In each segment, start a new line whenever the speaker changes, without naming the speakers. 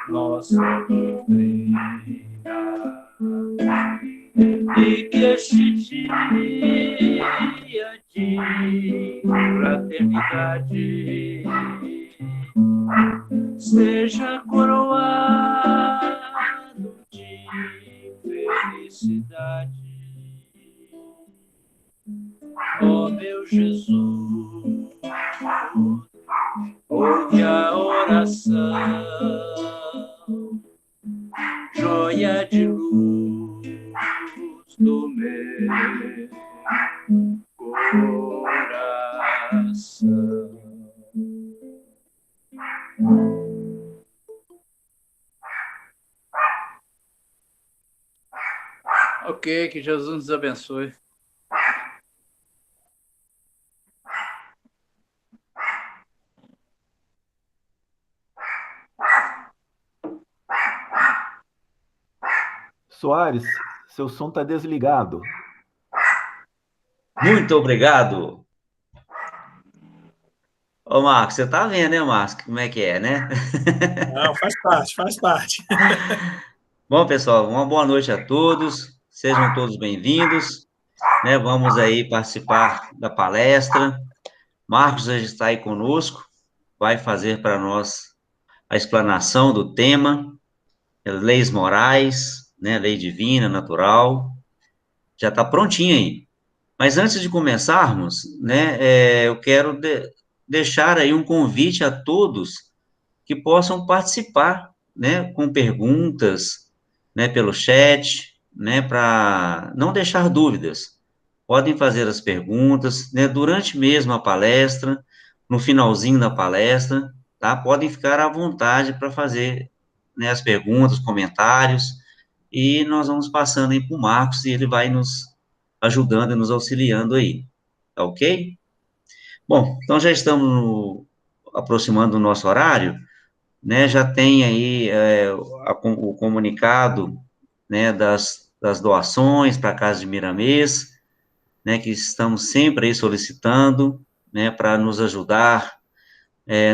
nossa doutrina, e que este dia de fraternidade seja coroado de felicidade. Ó meu Jesus, ouve a oração, joia de luz do meu coração. Ok, que Jesus nos abençoe.
Soares, seu som está desligado.
Muito obrigado. Ô, Marcos, você tá vendo, né, Marcos, como é que é, né?
Não, faz parte, faz parte.
Bom, pessoal, uma boa noite a todos. Sejam todos bem-vindos, né? Vamos aí participar da palestra. Marcos já está aí conosco, vai fazer para nós a explanação do tema, leis morais, né? Lei divina, natural. Já está prontinho aí. Mas antes de começarmos, né, eu quero deixar aí um convite a todos que possam participar, né, com perguntas, né, pelo chat, né, para não deixar dúvidas. Podem fazer as perguntas, né, durante mesmo a palestra, no finalzinho da palestra, tá? Podem ficar à vontade para fazer, né, as perguntas, comentários, e nós vamos passando aí para o Marcos, e ele vai nos ajudando e nos auxiliando aí, tá ok? Bom, então já estamos aproximando do nosso horário, né, já tem aí o comunicado, né, das doações para a Casa de Miramês, né, que estamos sempre aí solicitando, né, para nos ajudar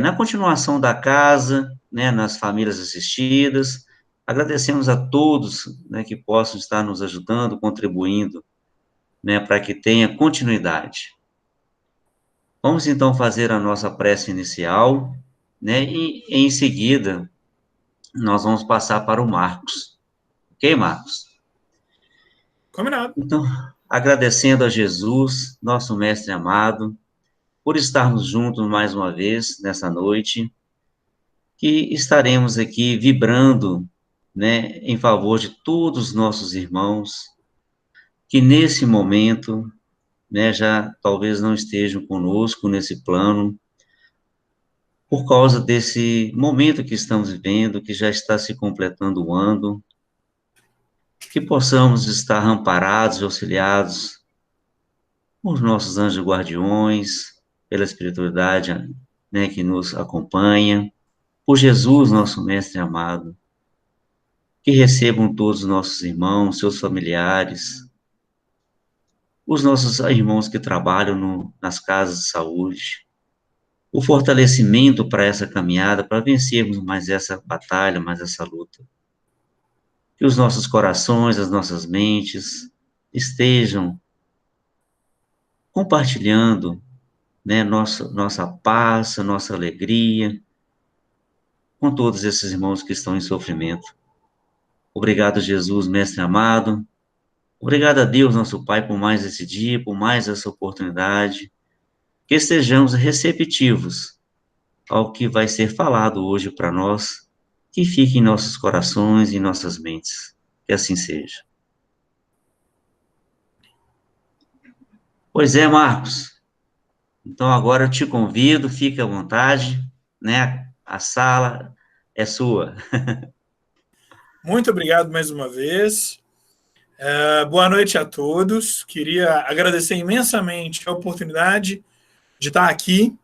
na continuação da casa, né, nas famílias assistidas. Agradecemos a todos, né, que possam estar nos ajudando, contribuindo, né, para que tenha continuidade. Vamos então fazer a nossa prece inicial, né, e em seguida nós vamos passar para o Marcos. Ok, Marcos?
Combinado.
Então, agradecendo a Jesus, nosso mestre amado, por estarmos juntos mais uma vez nessa noite, que estaremos aqui vibrando, né, em favor de todos os nossos irmãos, que nesse momento, né, já talvez não estejam conosco nesse plano, por causa desse momento que estamos vivendo, que já está se completando o ano, que possamos estar amparados e auxiliados por nossos anjos guardiões, pela espiritualidade, né, que nos acompanha, por Jesus, nosso mestre amado, que recebam todos os nossos irmãos, seus familiares, os nossos irmãos que trabalham nas casas de saúde, o fortalecimento para essa caminhada, para vencermos mais essa batalha, mais essa luta. Que os nossos corações, as nossas mentes estejam compartilhando, né, nossa paz, nossa alegria, com todos esses irmãos que estão em sofrimento. Obrigado, Jesus, mestre amado. Obrigado a Deus, nosso Pai, por mais esse dia, por mais essa oportunidade. Que estejamos receptivos ao que vai ser falado hoje para nós, que fique em nossos corações e em nossas mentes. Que assim seja. Pois é, Marcos. Então agora eu te convido, fique à vontade, né? A sala é sua.
Muito obrigado mais uma vez. Boa noite a todos. Queria agradecer imensamente a oportunidade de estar aqui,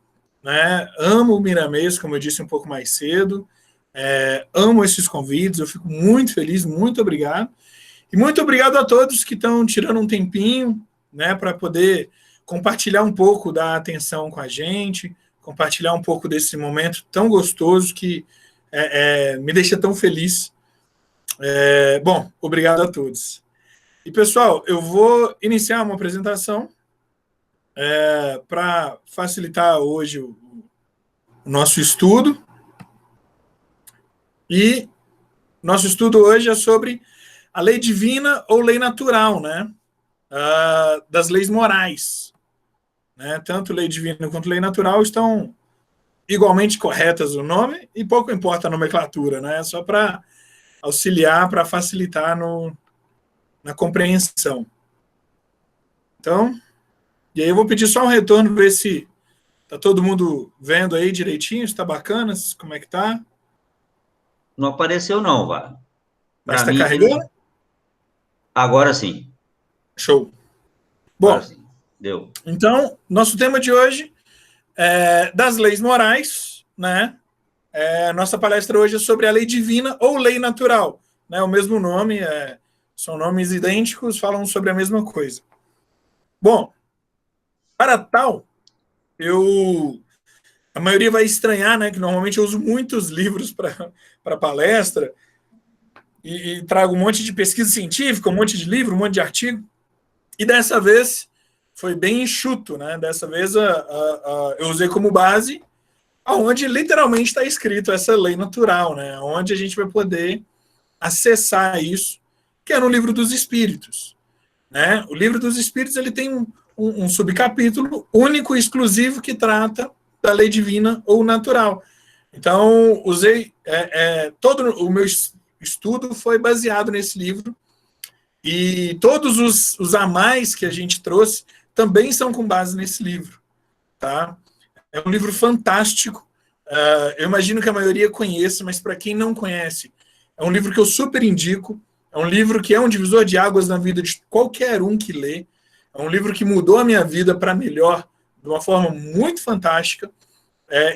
né? Amo o Miramês, como eu disse um pouco mais cedo. Amo esses convites, eu fico muito feliz, muito obrigado. E muito obrigado a todos que estão tirando um tempinho, né, para poder compartilhar um pouco da atenção com a gente, compartilhar um pouco desse momento tão gostoso que me deixa tão feliz. Bom, obrigado a todos. E, pessoal, eu vou iniciar uma apresentação para facilitar hoje o nosso estudo. E nosso estudo hoje é sobre a lei divina ou lei natural, né? Das leis morais. Né? Tanto lei divina quanto lei natural estão igualmente corretas o nome e pouco importa a nomenclatura, né? Só para auxiliar, para facilitar na compreensão. Então, e aí eu vou pedir só um retorno para ver se está todo mundo vendo aí direitinho, se está bacana, como é que tá?
Não apareceu não, Vá.
Mas está carregando?
Agora sim.
Show. Bom,
Agora sim. Deu.
Então, nosso tema de hoje é das leis morais, né? Nossa palestra hoje é sobre a lei divina ou lei natural, né? O mesmo nome, são nomes idênticos, falam sobre a mesma coisa. Bom, para tal, a maioria vai estranhar, né? Que normalmente eu uso muitos livros para palestra e trago um monte de pesquisa científica, um monte de livro, um monte de artigo. E dessa vez foi bem enxuto, né? Dessa vez eu usei como base onde literalmente está escrito essa lei natural, né? Onde a gente vai poder acessar isso, que é no Livro dos Espíritos. Né? O Livro dos Espíritos ele tem um subcapítulo único e exclusivo que trata da lei divina ou natural. Então, usei todo o meu estudo foi baseado nesse livro e todos os a mais que a gente trouxe também são com base nesse livro. Tá? É um livro fantástico. Eu imagino que a maioria conheça, mas para quem não conhece, é um livro que eu super indico. É um livro que é um divisor de águas na vida de qualquer um que lê. É um livro que mudou a minha vida para melhor, de uma forma muito fantástica.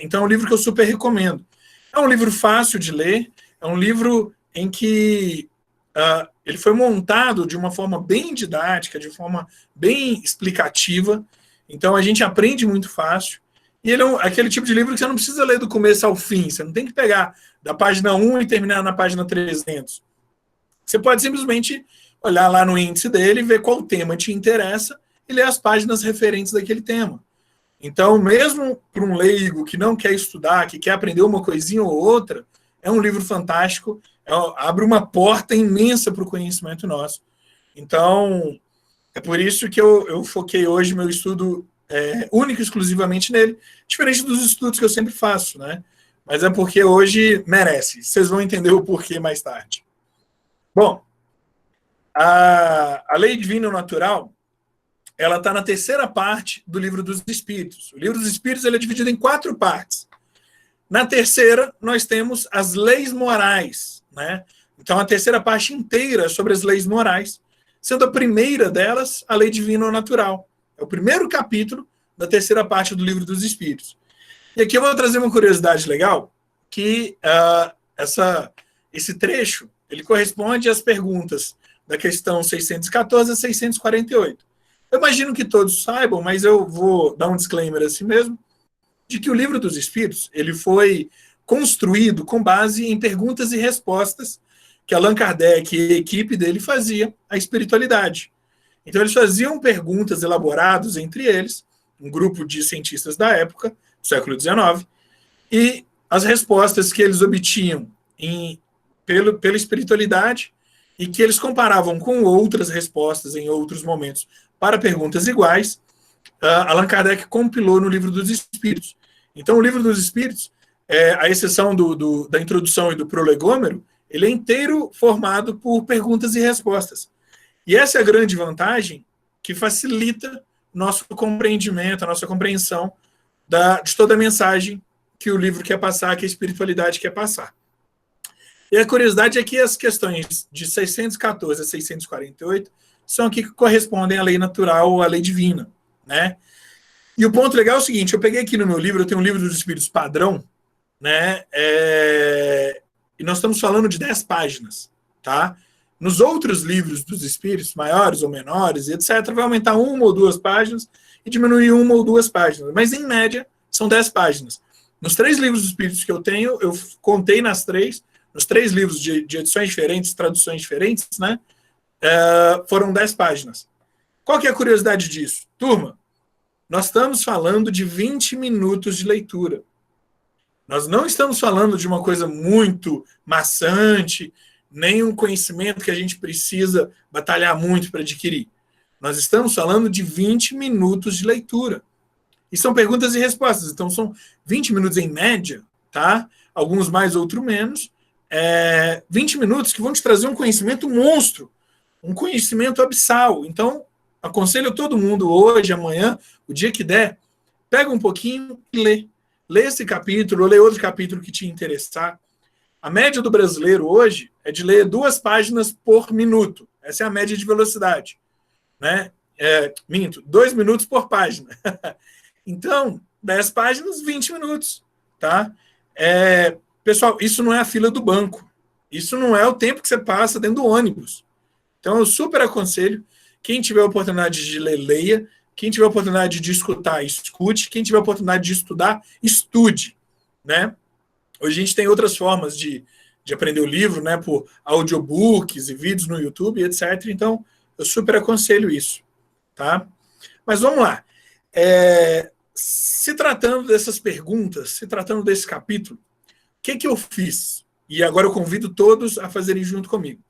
Então é um livro que eu super recomendo. É um livro fácil de ler, é um livro em que ele foi montado de uma forma bem didática, de forma bem explicativa. Então a gente aprende muito fácil. E ele é aquele tipo de livro que você não precisa ler do começo ao fim. Você não tem que pegar da página 1 e terminar na página 300. Você pode simplesmente olhar lá no índice dele, ver qual tema te interessa e ler as páginas referentes daquele tema. Então, mesmo para um leigo que não quer estudar, que quer aprender uma coisinha ou outra, é um livro fantástico, abre uma porta imensa para o conhecimento nosso. Então, é por isso que eu foquei hoje meu estudo único e exclusivamente nele, diferente dos estudos que eu sempre faço, né? Mas é porque hoje merece. Vocês vão entender o porquê mais tarde. Bom, a lei divina ou natural, ela está na terceira parte do Livro dos Espíritos. O Livro dos Espíritos ele é dividido em 4 partes. Na terceira, nós temos as leis morais, né? Então, a terceira parte inteira é sobre as leis morais, sendo a primeira delas a lei divina ou natural. É o primeiro capítulo da terceira parte do Livro dos Espíritos. E aqui eu vou trazer uma curiosidade legal, que esse trecho ele corresponde às perguntas da questão 614 a 648. Eu imagino que todos saibam, mas eu vou dar um disclaimer assim mesmo, de que o Livro dos Espíritos ele foi construído com base em perguntas e respostas que Allan Kardec e a equipe dele fazia à espiritualidade. Então, eles faziam perguntas elaboradas entre eles, um grupo de cientistas da época, do século XIX, e as respostas que eles obtinham pela espiritualidade e que eles comparavam com outras respostas em outros momentos para perguntas iguais, Allan Kardec compilou no Livro dos Espíritos. Então, o Livro dos Espíritos, à exceção da introdução e do prolegômero, ele é inteiro formado por perguntas e respostas. E essa é a grande vantagem que facilita nosso compreendimento, a nossa compreensão de toda a mensagem que o livro quer passar, que a espiritualidade quer passar. E a curiosidade é que as questões de 614 a 648 são aqui que correspondem à lei natural ou à lei divina, né? E o ponto legal é o seguinte, eu peguei aqui no meu livro, eu tenho um livro dos Espíritos padrão, né? E nós estamos falando de 10 páginas, tá? Nos outros livros dos Espíritos, maiores ou menores, etc., vai aumentar 1 ou 2 páginas e diminuir 1 ou 2 páginas. Mas, em média, são 10 páginas. Nos 3 livros dos Espíritos que eu tenho, eu contei nos 3 livros de edições diferentes, traduções diferentes, né? Foram 10 páginas. Qual que é a curiosidade disso? Turma, nós estamos falando de 20 minutos de leitura. Nós não estamos falando de uma coisa muito maçante, nem um conhecimento que a gente precisa batalhar muito para adquirir. Nós estamos falando de 20 minutos de leitura. E são perguntas e respostas. Então, são 20 minutos em média, tá? Alguns mais, outros menos. 20 minutos que vão te trazer um conhecimento monstro, um conhecimento abissal. Então, aconselho todo mundo hoje, amanhã, o dia que der, pega um pouquinho e lê. Lê esse capítulo, ou lê outro capítulo que te interessar. A média do brasileiro hoje é de ler 2 páginas por minuto. Essa é a média de velocidade. Né? 2 minutos por página. Então, 10 páginas, 20 minutos. Tá? Pessoal, isso não é a fila do banco. Isso não é o tempo que você passa dentro do ônibus. Então, eu super aconselho. Quem tiver a oportunidade de ler, leia. Quem tiver a oportunidade de escutar, escute. Quem tiver a oportunidade de estudar, estude. Né? Hoje a gente tem outras formas de aprender o livro, né? Por audiobooks e vídeos no YouTube, etc. Então, eu super aconselho isso. Tá? Mas vamos lá. Se tratando dessas perguntas, se tratando desse capítulo, o que eu fiz? E agora eu convido todos a fazerem junto comigo.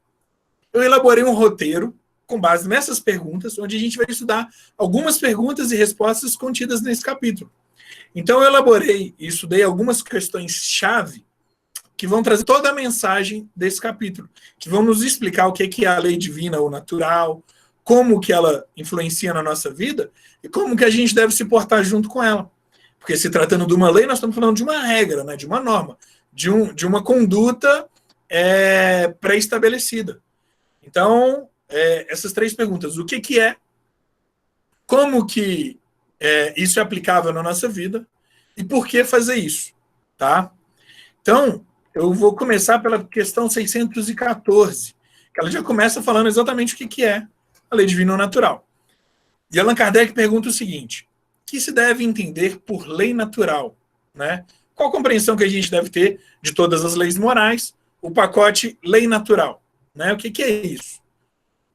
Eu elaborei um roteiro com base nessas perguntas, onde a gente vai estudar algumas perguntas e respostas contidas nesse capítulo. Então, eu elaborei e estudei algumas questões-chave que vão trazer toda a mensagem desse capítulo, que vão nos explicar o que é a lei divina ou natural, como que ela influencia na nossa vida e como que a gente deve se portar junto com ela. Porque se tratando de uma lei, nós estamos falando de uma regra, né, de uma norma, de uma conduta pré-estabelecida. Então, essas 3 perguntas. O que é? Como que isso é aplicável na nossa vida? E por que fazer isso? Tá? Então, eu vou começar pela questão 614, que ela já começa falando exatamente o que é a lei divina ou natural. E Allan Kardec pergunta o seguinte: o que se deve entender por lei natural? Né? Qual a compreensão que a gente deve ter de todas as leis morais? O pacote lei natural. Né? O que é isso?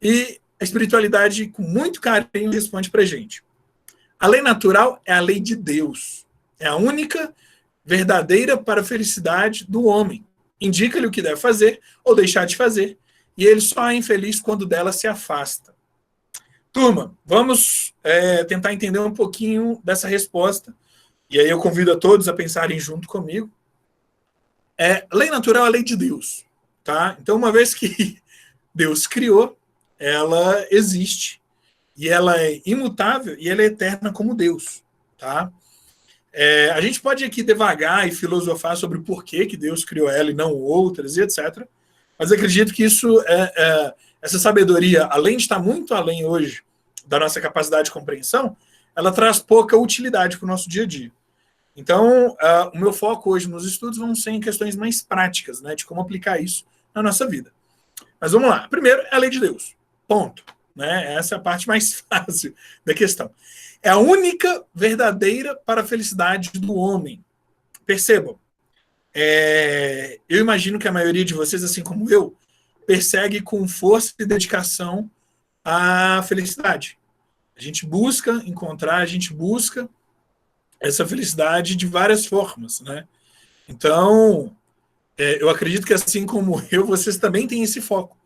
E a espiritualidade, com muito carinho, responde para a gente. A lei natural é a lei de Deus. É a única verdadeira para a felicidade do homem. Indica-lhe o que deve fazer ou deixar de fazer. E ele só é infeliz quando dela se afasta. Turma, vamos tentar entender um pouquinho dessa resposta. E aí eu convido a todos a pensarem junto comigo. Lei natural é a lei de Deus. Tá? Então, uma vez que Deus criou, ela existe, e ela é imutável, e ela é eterna como Deus. Tá? A gente pode aqui devagar e filosofar sobre o porquê que Deus criou ela e não outras, e etc. Mas acredito que isso, essa sabedoria, além de estar muito além hoje da nossa capacidade de compreensão, ela traz pouca utilidade para o nosso dia a dia. Então, o meu foco hoje nos estudos vão ser em questões mais práticas, né, de como aplicar isso na nossa vida. Mas vamos lá. Primeiro, é a lei de Deus. Ponto. Né? Essa é a parte mais fácil da questão. É a única verdadeira para a felicidade do homem. Percebam. Eu imagino que a maioria de vocês, assim como eu, persegue com força e dedicação a felicidade. A gente busca encontrar, a gente busca essa felicidade de várias formas. Né? Então, eu acredito que assim como eu, vocês também têm esse foco.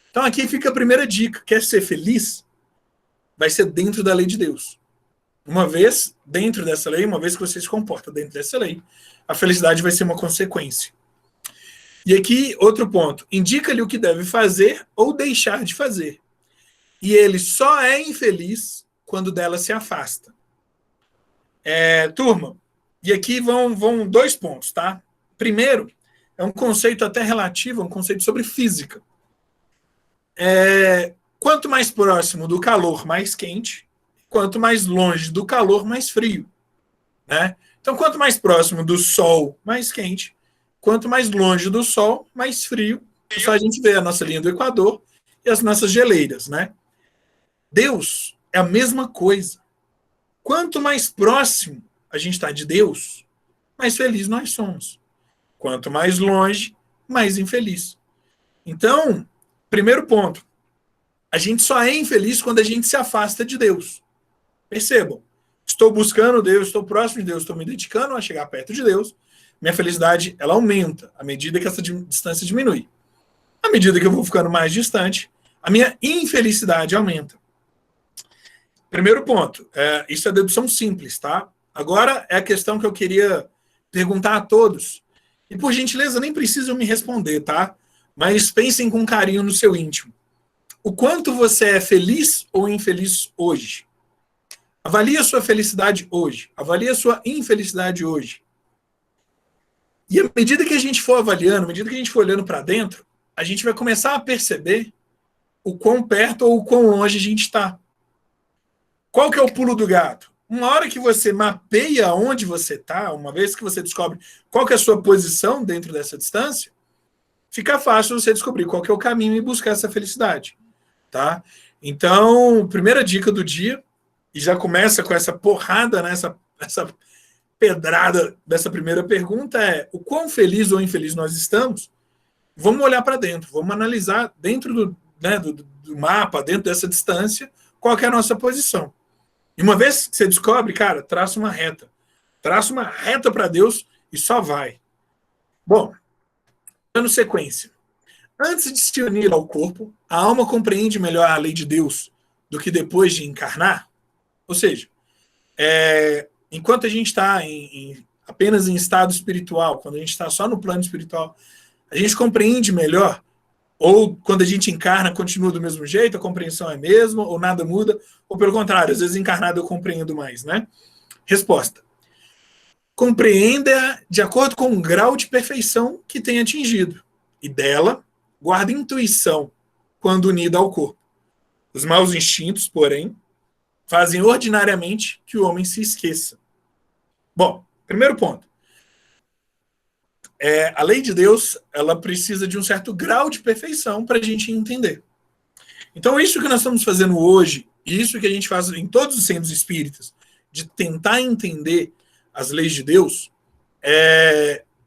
Então aqui fica a primeira dica. Quer ser feliz? Vai ser dentro da lei de Deus. Uma vez dentro dessa lei, uma vez que você se comporta dentro dessa lei, a felicidade vai ser uma consequência. E aqui, outro ponto. Indica-lhe o que deve fazer ou deixar de fazer. E ele só é infeliz quando dela se afasta. Turma, e aqui vão 2 pontos, tá? Primeiro, é um conceito até relativo, um conceito sobre física. Quanto mais próximo do calor, mais quente. Quanto mais longe do calor, mais frio. Né? Então, quanto mais próximo do Sol, mais quente. Quanto mais longe do Sol, mais frio. Só a gente vê a nossa linha do Equador e as nossas geleiras. Né? Deus é a mesma coisa. Quanto mais próximo a gente está de Deus, mais feliz nós somos. Quanto mais longe, mais infeliz. Então, primeiro ponto, a gente só é infeliz quando a gente se afasta de Deus. Percebam, estou buscando Deus, estou próximo de Deus, estou me dedicando a chegar perto de Deus, minha felicidade ela aumenta à medida que essa distância diminui. À medida que eu vou ficando mais distante, a minha infelicidade aumenta. Primeiro ponto, isso é dedução simples, tá? Agora é a questão que eu queria perguntar a todos. E por gentileza, nem precisam me responder, tá? Mas pensem com carinho no seu íntimo. O quanto você é feliz ou infeliz hoje? Avalie a sua felicidade hoje. Avalie a sua infelicidade hoje. E à medida que a gente for avaliando, à medida que a gente for olhando para dentro, a gente vai começar a perceber o quão perto ou o quão longe a gente está. Qual que é o pulo do gato? Uma hora que você mapeia onde você está, uma vez que você descobre qual que é a sua posição dentro dessa distância, fica fácil você descobrir qual que é o caminho e buscar essa felicidade. Tá? Então, primeira dica do dia, e já começa com essa porrada, né, essa pedrada dessa primeira pergunta é: o quão feliz ou infeliz nós estamos? Vamos olhar para dentro, vamos analisar dentro do mapa, dentro dessa distância, qual que é a nossa posição. E uma vez que você descobre, cara, traça uma reta. Traça uma reta para Deus e só vai. Bom, dando sequência. Antes de se unir ao corpo, a alma compreende melhor a lei de Deus do que depois de encarnar? Ou seja, enquanto a gente está apenas em estado espiritual, quando a gente está só no plano espiritual, a gente compreende melhor. Ou quando a gente encarna, continua do mesmo jeito, a compreensão é a mesma, ou nada muda, ou pelo contrário, às vezes encarnado eu compreendo mais, né? Resposta. Compreenda de acordo com o grau de perfeição que tem atingido. E dela, guarda intuição quando unida ao corpo. Os maus instintos, porém, fazem ordinariamente que o homem se esqueça. Bom, primeiro ponto. A lei de Deus, ela precisa de um certo grau de perfeição para a gente entender. Então, isso que nós estamos fazendo hoje, isso que a gente faz em todos os centros espíritas, de tentar entender as leis de Deus,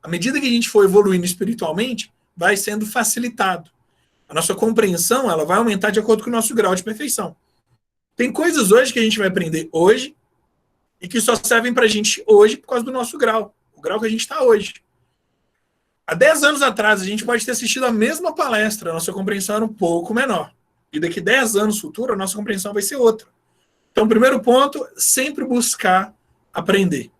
à medida que a gente for evoluindo espiritualmente, vai sendo facilitado. A nossa compreensão, ela vai aumentar de acordo com o nosso grau de perfeição. Tem coisas hoje que a gente vai aprender hoje e que só servem para a gente hoje por causa do nosso grau, o grau que a gente está hoje. Há 10 anos atrás, a gente pode ter assistido a mesma palestra, a nossa compreensão era um pouco menor. E daqui 10 anos futuro, a nossa compreensão vai ser outra. Então, primeiro ponto, sempre buscar aprender.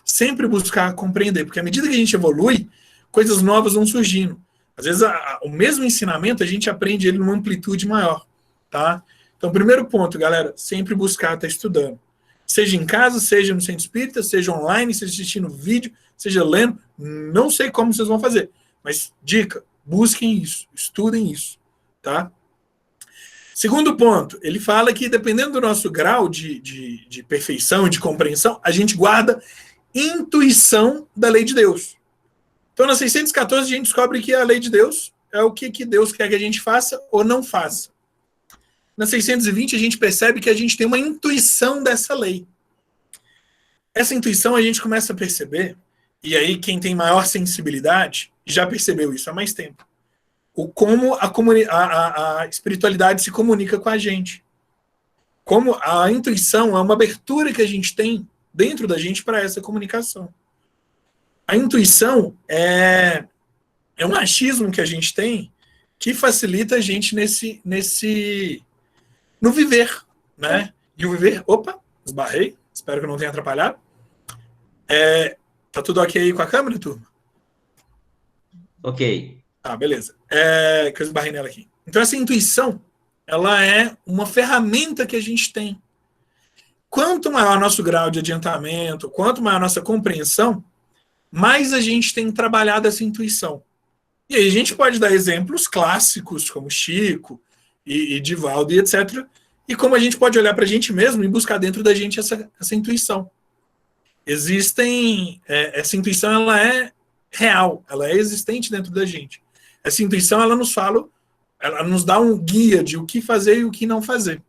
Sempre buscar compreender, porque à medida que a gente evolui, coisas novas vão surgindo. Às vezes, o mesmo ensinamento, a gente aprende ele numa amplitude maior. Tá? Então, primeiro ponto, galera, sempre buscar estar estudando. Seja em casa, seja no centro espírita, seja online, seja assistindo vídeo, seja lendo, não sei como vocês vão fazer, mas dica, busquem isso, estudem isso, tá? Segundo ponto, ele fala que dependendo do nosso grau de perfeição e de compreensão, a gente guarda intuição da lei de Deus. Então, na 614, a gente descobre que a lei de Deus é o que Deus quer que a gente faça ou não faça. Na 620, a gente percebe que a gente tem uma intuição dessa lei. Essa intuição a gente começa a perceber, e aí quem tem maior sensibilidade já percebeu isso há mais tempo, como a espiritualidade se comunica com a gente. Como a intuição é uma abertura que a gente tem dentro da gente para essa comunicação. A intuição é um achismo que a gente tem que facilita a gente no viver, né? E o viver, opa, esbarrei, espero que eu não tenha atrapalhado. Tá tudo ok aí com a câmera, turma?
Ok.
Ah, beleza. Que eu esbarrei nela aqui. Então, essa intuição, ela é uma ferramenta que a gente tem. Quanto maior nosso grau de adiantamento, quanto maior nossa compreensão, mais a gente tem trabalhado essa intuição. E aí a gente pode dar exemplos clássicos, como Chico e Divaldo e etc. E como a gente pode olhar para a gente mesmo e buscar dentro da gente essa intuição. Essa intuição, ela é real, ela é existente dentro da gente. Essa intuição, ela nos dá um guia de o que fazer e o que não fazer.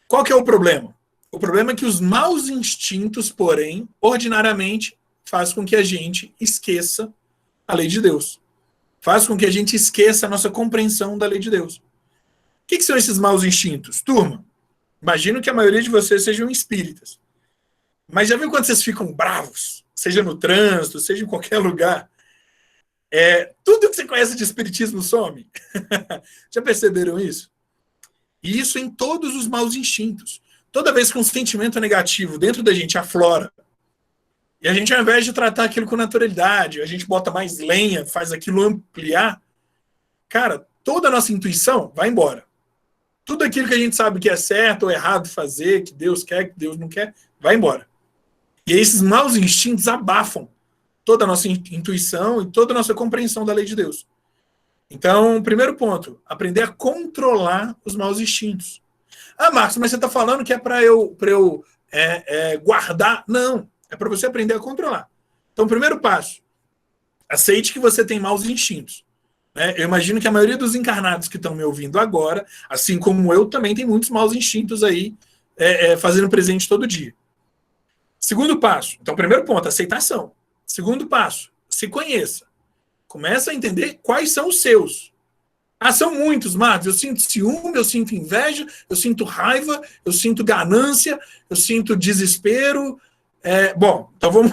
Qual que é o problema? O problema é que os maus instintos, porém, ordinariamente, faz com que a gente esqueça a lei de Deus. Faz com que a gente esqueça a nossa compreensão da lei de Deus. O que são esses maus instintos? Turma, imagino que a maioria de vocês sejam espíritas. Mas já viu quando vocês ficam bravos? Seja no trânsito, seja em qualquer lugar. Tudo que você conhece de espiritismo some. Já perceberam isso? E isso em todos os maus instintos. Toda vez que um sentimento negativo dentro da gente aflora, e a gente, ao invés de tratar aquilo com naturalidade, a gente bota mais lenha, faz aquilo ampliar, cara, toda a nossa intuição vai embora. Tudo aquilo que a gente sabe que é certo ou errado fazer, que Deus quer, que Deus não quer, vai embora. E esses maus instintos abafam toda a nossa intuição e toda a nossa compreensão da lei de Deus. Então, primeiro ponto, aprender a controlar os maus instintos. Ah, Marcos, mas você está falando que é para eu guardar? Não, é para você aprender a controlar. Então, primeiro passo, aceite que você tem maus instintos. Eu imagino que a maioria dos encarnados que estão me ouvindo agora, assim como eu, também tem muitos maus instintos aí fazendo presente todo dia. Segundo passo, então, primeiro ponto, aceitação. Segundo passo, se conheça. Começa a entender quais são os seus. Ah, são muitos, Marcos. Eu sinto ciúme, eu sinto inveja, eu sinto raiva, eu sinto ganância, eu sinto desespero. Bom, então vamos...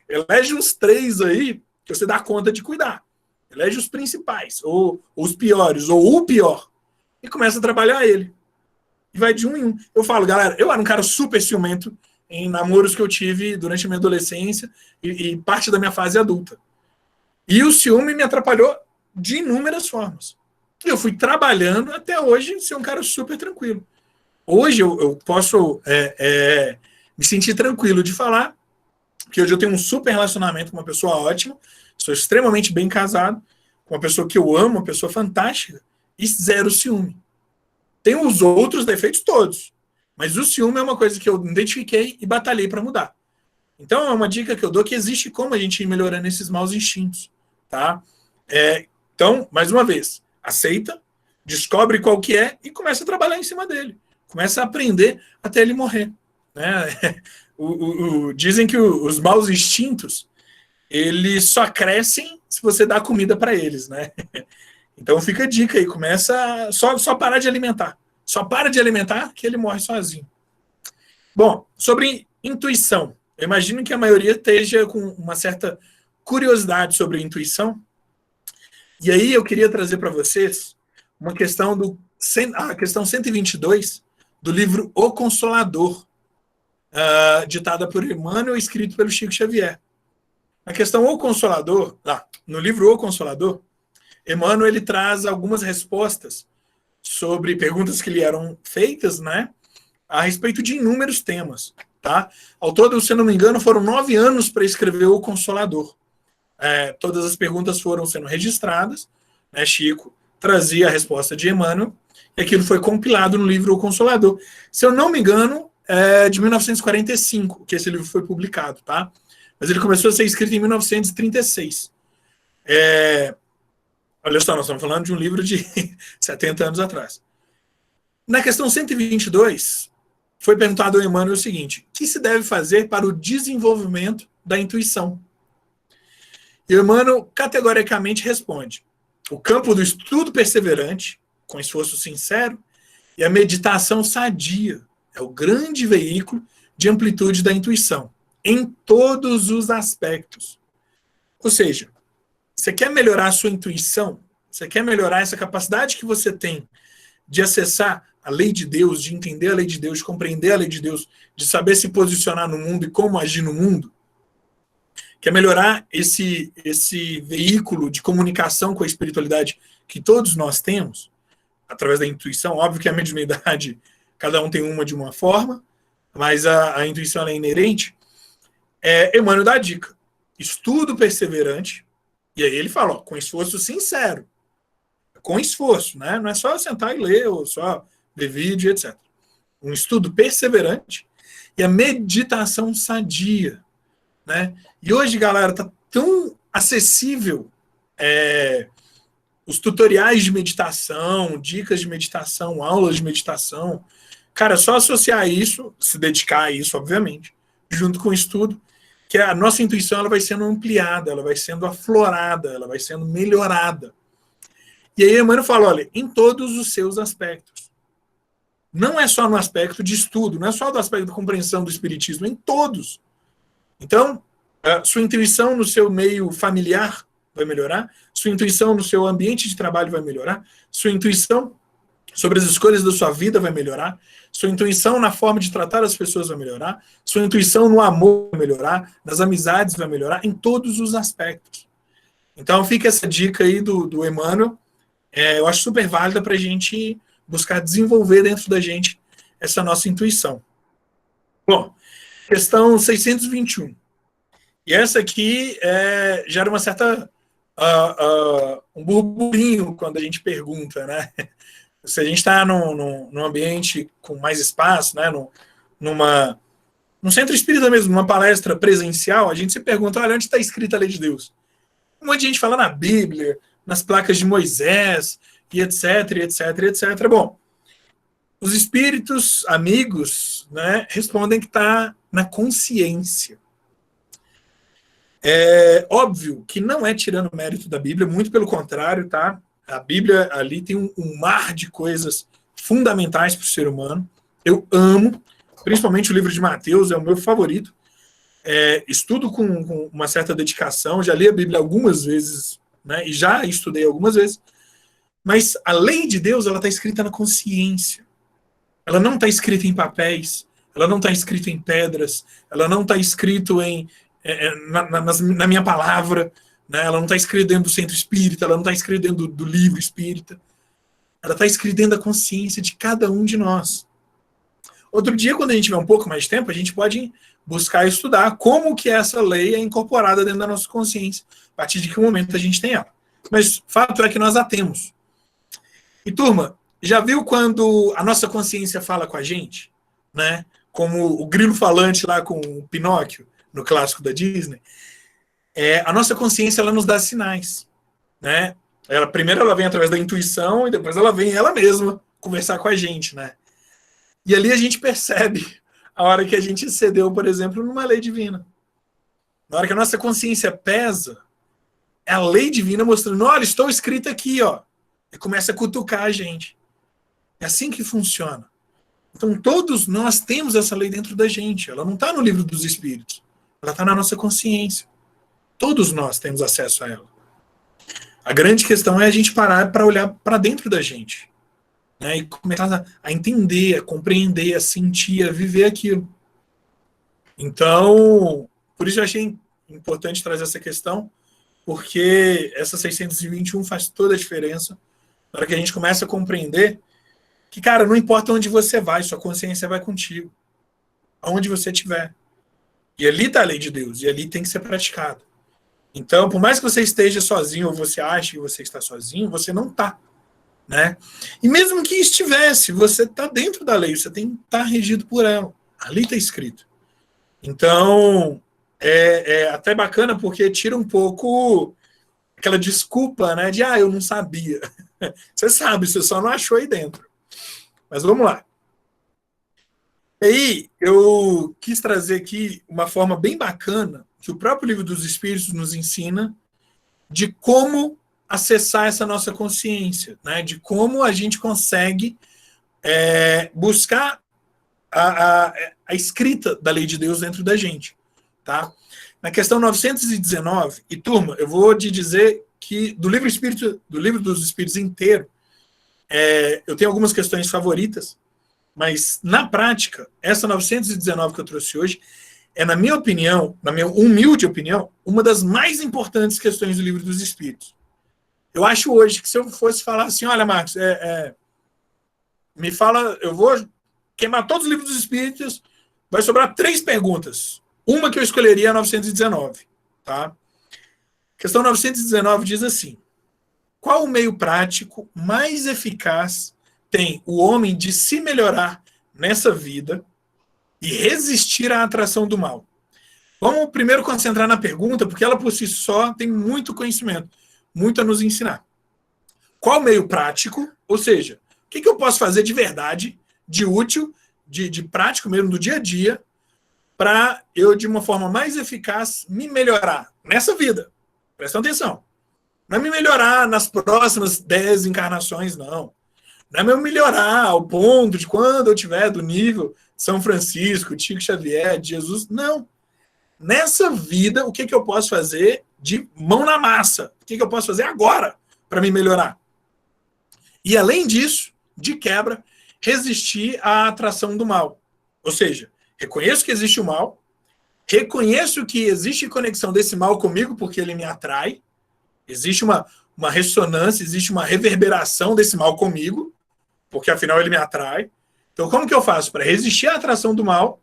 Elege uns 3 aí que você dá conta de cuidar. Elege os principais, ou os piores, ou o pior. E começa a trabalhar ele. E vai de um em um. Eu falo, galera, eu era um cara super ciumento em namoros que eu tive durante a minha adolescência e parte da minha fase adulta. E o ciúme me atrapalhou de inúmeras formas. E eu fui trabalhando até hoje ser um cara super tranquilo. Hoje eu posso me sentir tranquilo de falar, porque hoje eu tenho um super relacionamento com uma pessoa ótima, sou extremamente bem casado, com uma pessoa que eu amo, uma pessoa fantástica, e 0 ciúme. Tem os outros defeitos todos, mas o ciúme é uma coisa que eu identifiquei e batalhei para mudar. Então é uma dica que eu dou que existe como a gente ir melhorando esses maus instintos. Tá? Então, mais uma vez, aceita, descobre qual que é e começa a trabalhar em cima dele. Começa a aprender até ele morrer. Né? Dizem que os maus instintos, eles só crescem se você dá comida para eles. Né? Então fica a dica aí, começa só parar de alimentar. Só para de alimentar que ele morre sozinho. Bom, sobre intuição. Eu imagino que a maioria esteja com uma certa curiosidade sobre a intuição. E aí eu queria trazer para vocês uma questão a questão 122 do livro O Consolador, ditada por Emmanuel e escrito pelo Chico Xavier. A questão O Consolador, no livro O Consolador, Emmanuel ele traz algumas respostas sobre perguntas que lhe eram feitas, né, a respeito de inúmeros temas. Tá? Ao todo, se não me engano, foram 9 anos para escrever O Consolador. Todas as perguntas foram sendo registradas, né? Chico trazia a resposta de Emmanuel, e aquilo foi compilado no livro O Consolador. Se eu não me engano, é de 1945 que esse livro foi publicado, tá? Mas ele começou a ser escrito em 1936. Olha só, nós estamos falando de um livro de 70 anos atrás. Na questão 122, foi perguntado ao Emmanuel o seguinte: o que se deve fazer para o desenvolvimento da intuição? E o Emmanuel categoricamente responde: o campo do estudo perseverante, com esforço sincero, e a meditação sadia é o grande veículo de amplitude da intuição, em todos os aspectos. Ou seja, você quer melhorar a sua intuição? Você quer melhorar essa capacidade que você tem de acessar a lei de Deus, de entender a lei de Deus, de compreender a lei de Deus, de saber se posicionar no mundo e como agir no mundo? Quer melhorar esse veículo de comunicação com a espiritualidade que todos nós temos, através da intuição? Óbvio que a mediunidade, cada um tem uma de uma forma, mas a intuição é inerente. Emmanuel dá a dica: estudo perseverante, e aí ele fala, com esforço sincero, com esforço, né? Não é só sentar e ler, ou só ver vídeo, etc. Um estudo perseverante e a meditação sadia, né? E hoje, galera, tá tão acessível os tutoriais de meditação, dicas de meditação, aulas de meditação. cara, só associar isso, se dedicar a isso, obviamente, junto com o estudo, que a nossa intuição ela vai sendo ampliada, ela vai sendo aflorada, ela vai sendo melhorada. E aí Emmanuel fala, olha, em todos os seus aspectos. Não é só no aspecto de estudo, não é só do aspecto da compreensão do espiritismo, em todos. Então, sua intuição no seu meio familiar vai melhorar, sua intuição no seu ambiente de trabalho vai melhorar, sua intuição sobre as escolhas da sua vida vai melhorar, sua intuição na forma de tratar as pessoas vai melhorar, sua intuição no amor vai melhorar, nas amizades vai melhorar, em todos os aspectos. Então fica essa dica aí do Emmanuel, eu acho super válida para a gente buscar desenvolver dentro da gente essa nossa intuição. Bom, questão 621. E essa aqui gera uma certa um burburinho quando a gente pergunta, né? Se a gente está num ambiente com mais espaço, né? Num centro espírita mesmo, numa palestra presencial, a gente se pergunta, olha, onde está escrita a lei de Deus? Um monte de gente fala na Bíblia, nas placas de Moisés, e etc, etc, etc. Bom, os espíritos amigos, né, respondem que está na consciência. É óbvio que não é tirando o mérito da Bíblia, muito pelo contrário, tá? A Bíblia ali tem um mar de coisas fundamentais para o ser humano. Eu amo, principalmente o livro de Mateus, é o meu favorito. Estudo com uma certa dedicação, já li a Bíblia algumas vezes, né, e já estudei algumas vezes, mas a lei de Deus ela está escrita na consciência. Ela não está escrita em papéis, ela não está escrita em pedras, ela não está escrita na minha palavra, né? Ela não está escrita dentro do centro espírita, ela não está escrita dentro do livro espírita. Ela está escrita dentro da consciência de cada um de nós. Outro dia, quando a gente tiver um pouco mais de tempo, a gente pode buscar estudar como que essa lei é incorporada dentro da nossa consciência, a partir de que momento a gente tem ela. Mas fato é que nós a temos. E, turma, já viu quando a nossa consciência fala com a gente? Né? Como o grilo falante lá com o Pinóquio, no clássico da Disney. A nossa consciência ela nos dá sinais. Né? Primeiro ela vem através da intuição e depois ela vem ela mesma conversar com a gente. Né? E ali a gente percebe a hora que a gente cedeu, por exemplo, numa lei divina. Na hora que a nossa consciência pesa, é a lei divina mostrando, olha, estou escrito aqui, ó. E começa a cutucar a gente. É assim que funciona. Então, todos nós temos essa lei dentro da gente. Ela não está no livro dos Espíritos. Ela está na nossa consciência. Todos nós temos acesso a ela. A grande questão é a gente parar para olhar para dentro da gente. Né, e começar a entender, a compreender, a sentir, a viver aquilo. Então, por isso eu achei importante trazer essa questão, porque essa 621 faz toda a diferença na hora que a gente começa a compreender que, cara, não importa onde você vai, sua consciência vai contigo. Aonde você estiver. E ali está a lei de Deus, e ali tem que ser praticado. Então, por mais que você esteja sozinho, ou você ache que você está sozinho, você não está. Né? E mesmo que estivesse, você está dentro da lei, você tem que estar regido por ela. Ali está escrito. Então, é até bacana porque tira um pouco aquela desculpa, né, de eu não sabia. Você sabe, você só não achou aí dentro. Mas vamos lá. E aí, eu quis trazer aqui uma forma bem bacana que o próprio Livro dos Espíritos nos ensina de como acessar essa nossa consciência, né? De como a gente consegue buscar a escrita da lei de Deus dentro da gente. Tá? Na questão 919, e turma, eu vou te dizer que do Livro dos Espíritos inteiro, eu tenho algumas questões favoritas, mas na prática, essa 919 que eu trouxe hoje na minha opinião, na minha humilde opinião, uma das mais importantes questões do Livro dos Espíritos. Eu acho hoje que se eu fosse falar assim, olha, Marcos, me fala, eu vou queimar todos os livros dos Espíritos, vai sobrar 3 perguntas. Uma que eu escolheria é a 919. Tá? Questão 919 diz assim, qual o meio prático mais eficaz tem o homem de se melhorar nessa vida e resistir à atração do mal? Vamos primeiro concentrar na pergunta, porque ela por si só tem muito conhecimento, muito a nos ensinar. Qual meio prático, ou seja, o que eu posso fazer de verdade, de útil, de prático mesmo, do dia a dia, para eu, de uma forma mais eficaz, me melhorar nessa vida. Presta atenção. Não é me melhorar nas próximas 10 encarnações, não. Não é me melhorar ao ponto de quando eu tiver do nível São Francisco, Chico Xavier, Jesus. Não. Nessa vida, o que eu posso fazer de mão na massa? O que eu posso fazer agora para me melhorar? E, além disso, de quebra, resistir à atração do mal. Ou seja, reconheço que existe o mal, reconheço que existe conexão desse mal comigo porque ele me atrai, existe uma ressonância, existe uma reverberação desse mal comigo, porque afinal ele me atrai. Então, como que eu faço para resistir à atração do mal,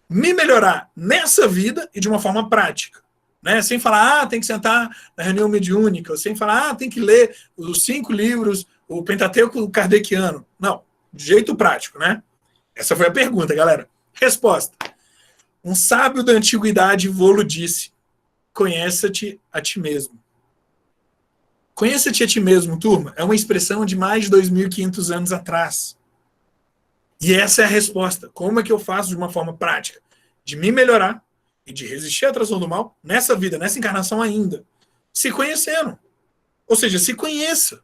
me melhorar nessa vida e de uma forma prática? Né? Sem falar, tem que sentar na reunião mediúnica, ou sem falar, tem que ler os 5 livros, o Pentateuco kardeciano. Não, de jeito prático, né? Essa foi a pergunta, galera. Resposta. Um sábio da antiguidade vô-lo disse: conheça-te a ti mesmo. Conheça-te a ti mesmo, turma, é uma expressão de mais de 2.500 anos atrás. E essa é a resposta. Como é que eu faço de uma forma prática? De me melhorar e de resistir à atração do mal nessa vida, nessa encarnação ainda. Se conhecendo. Ou seja, se conheça.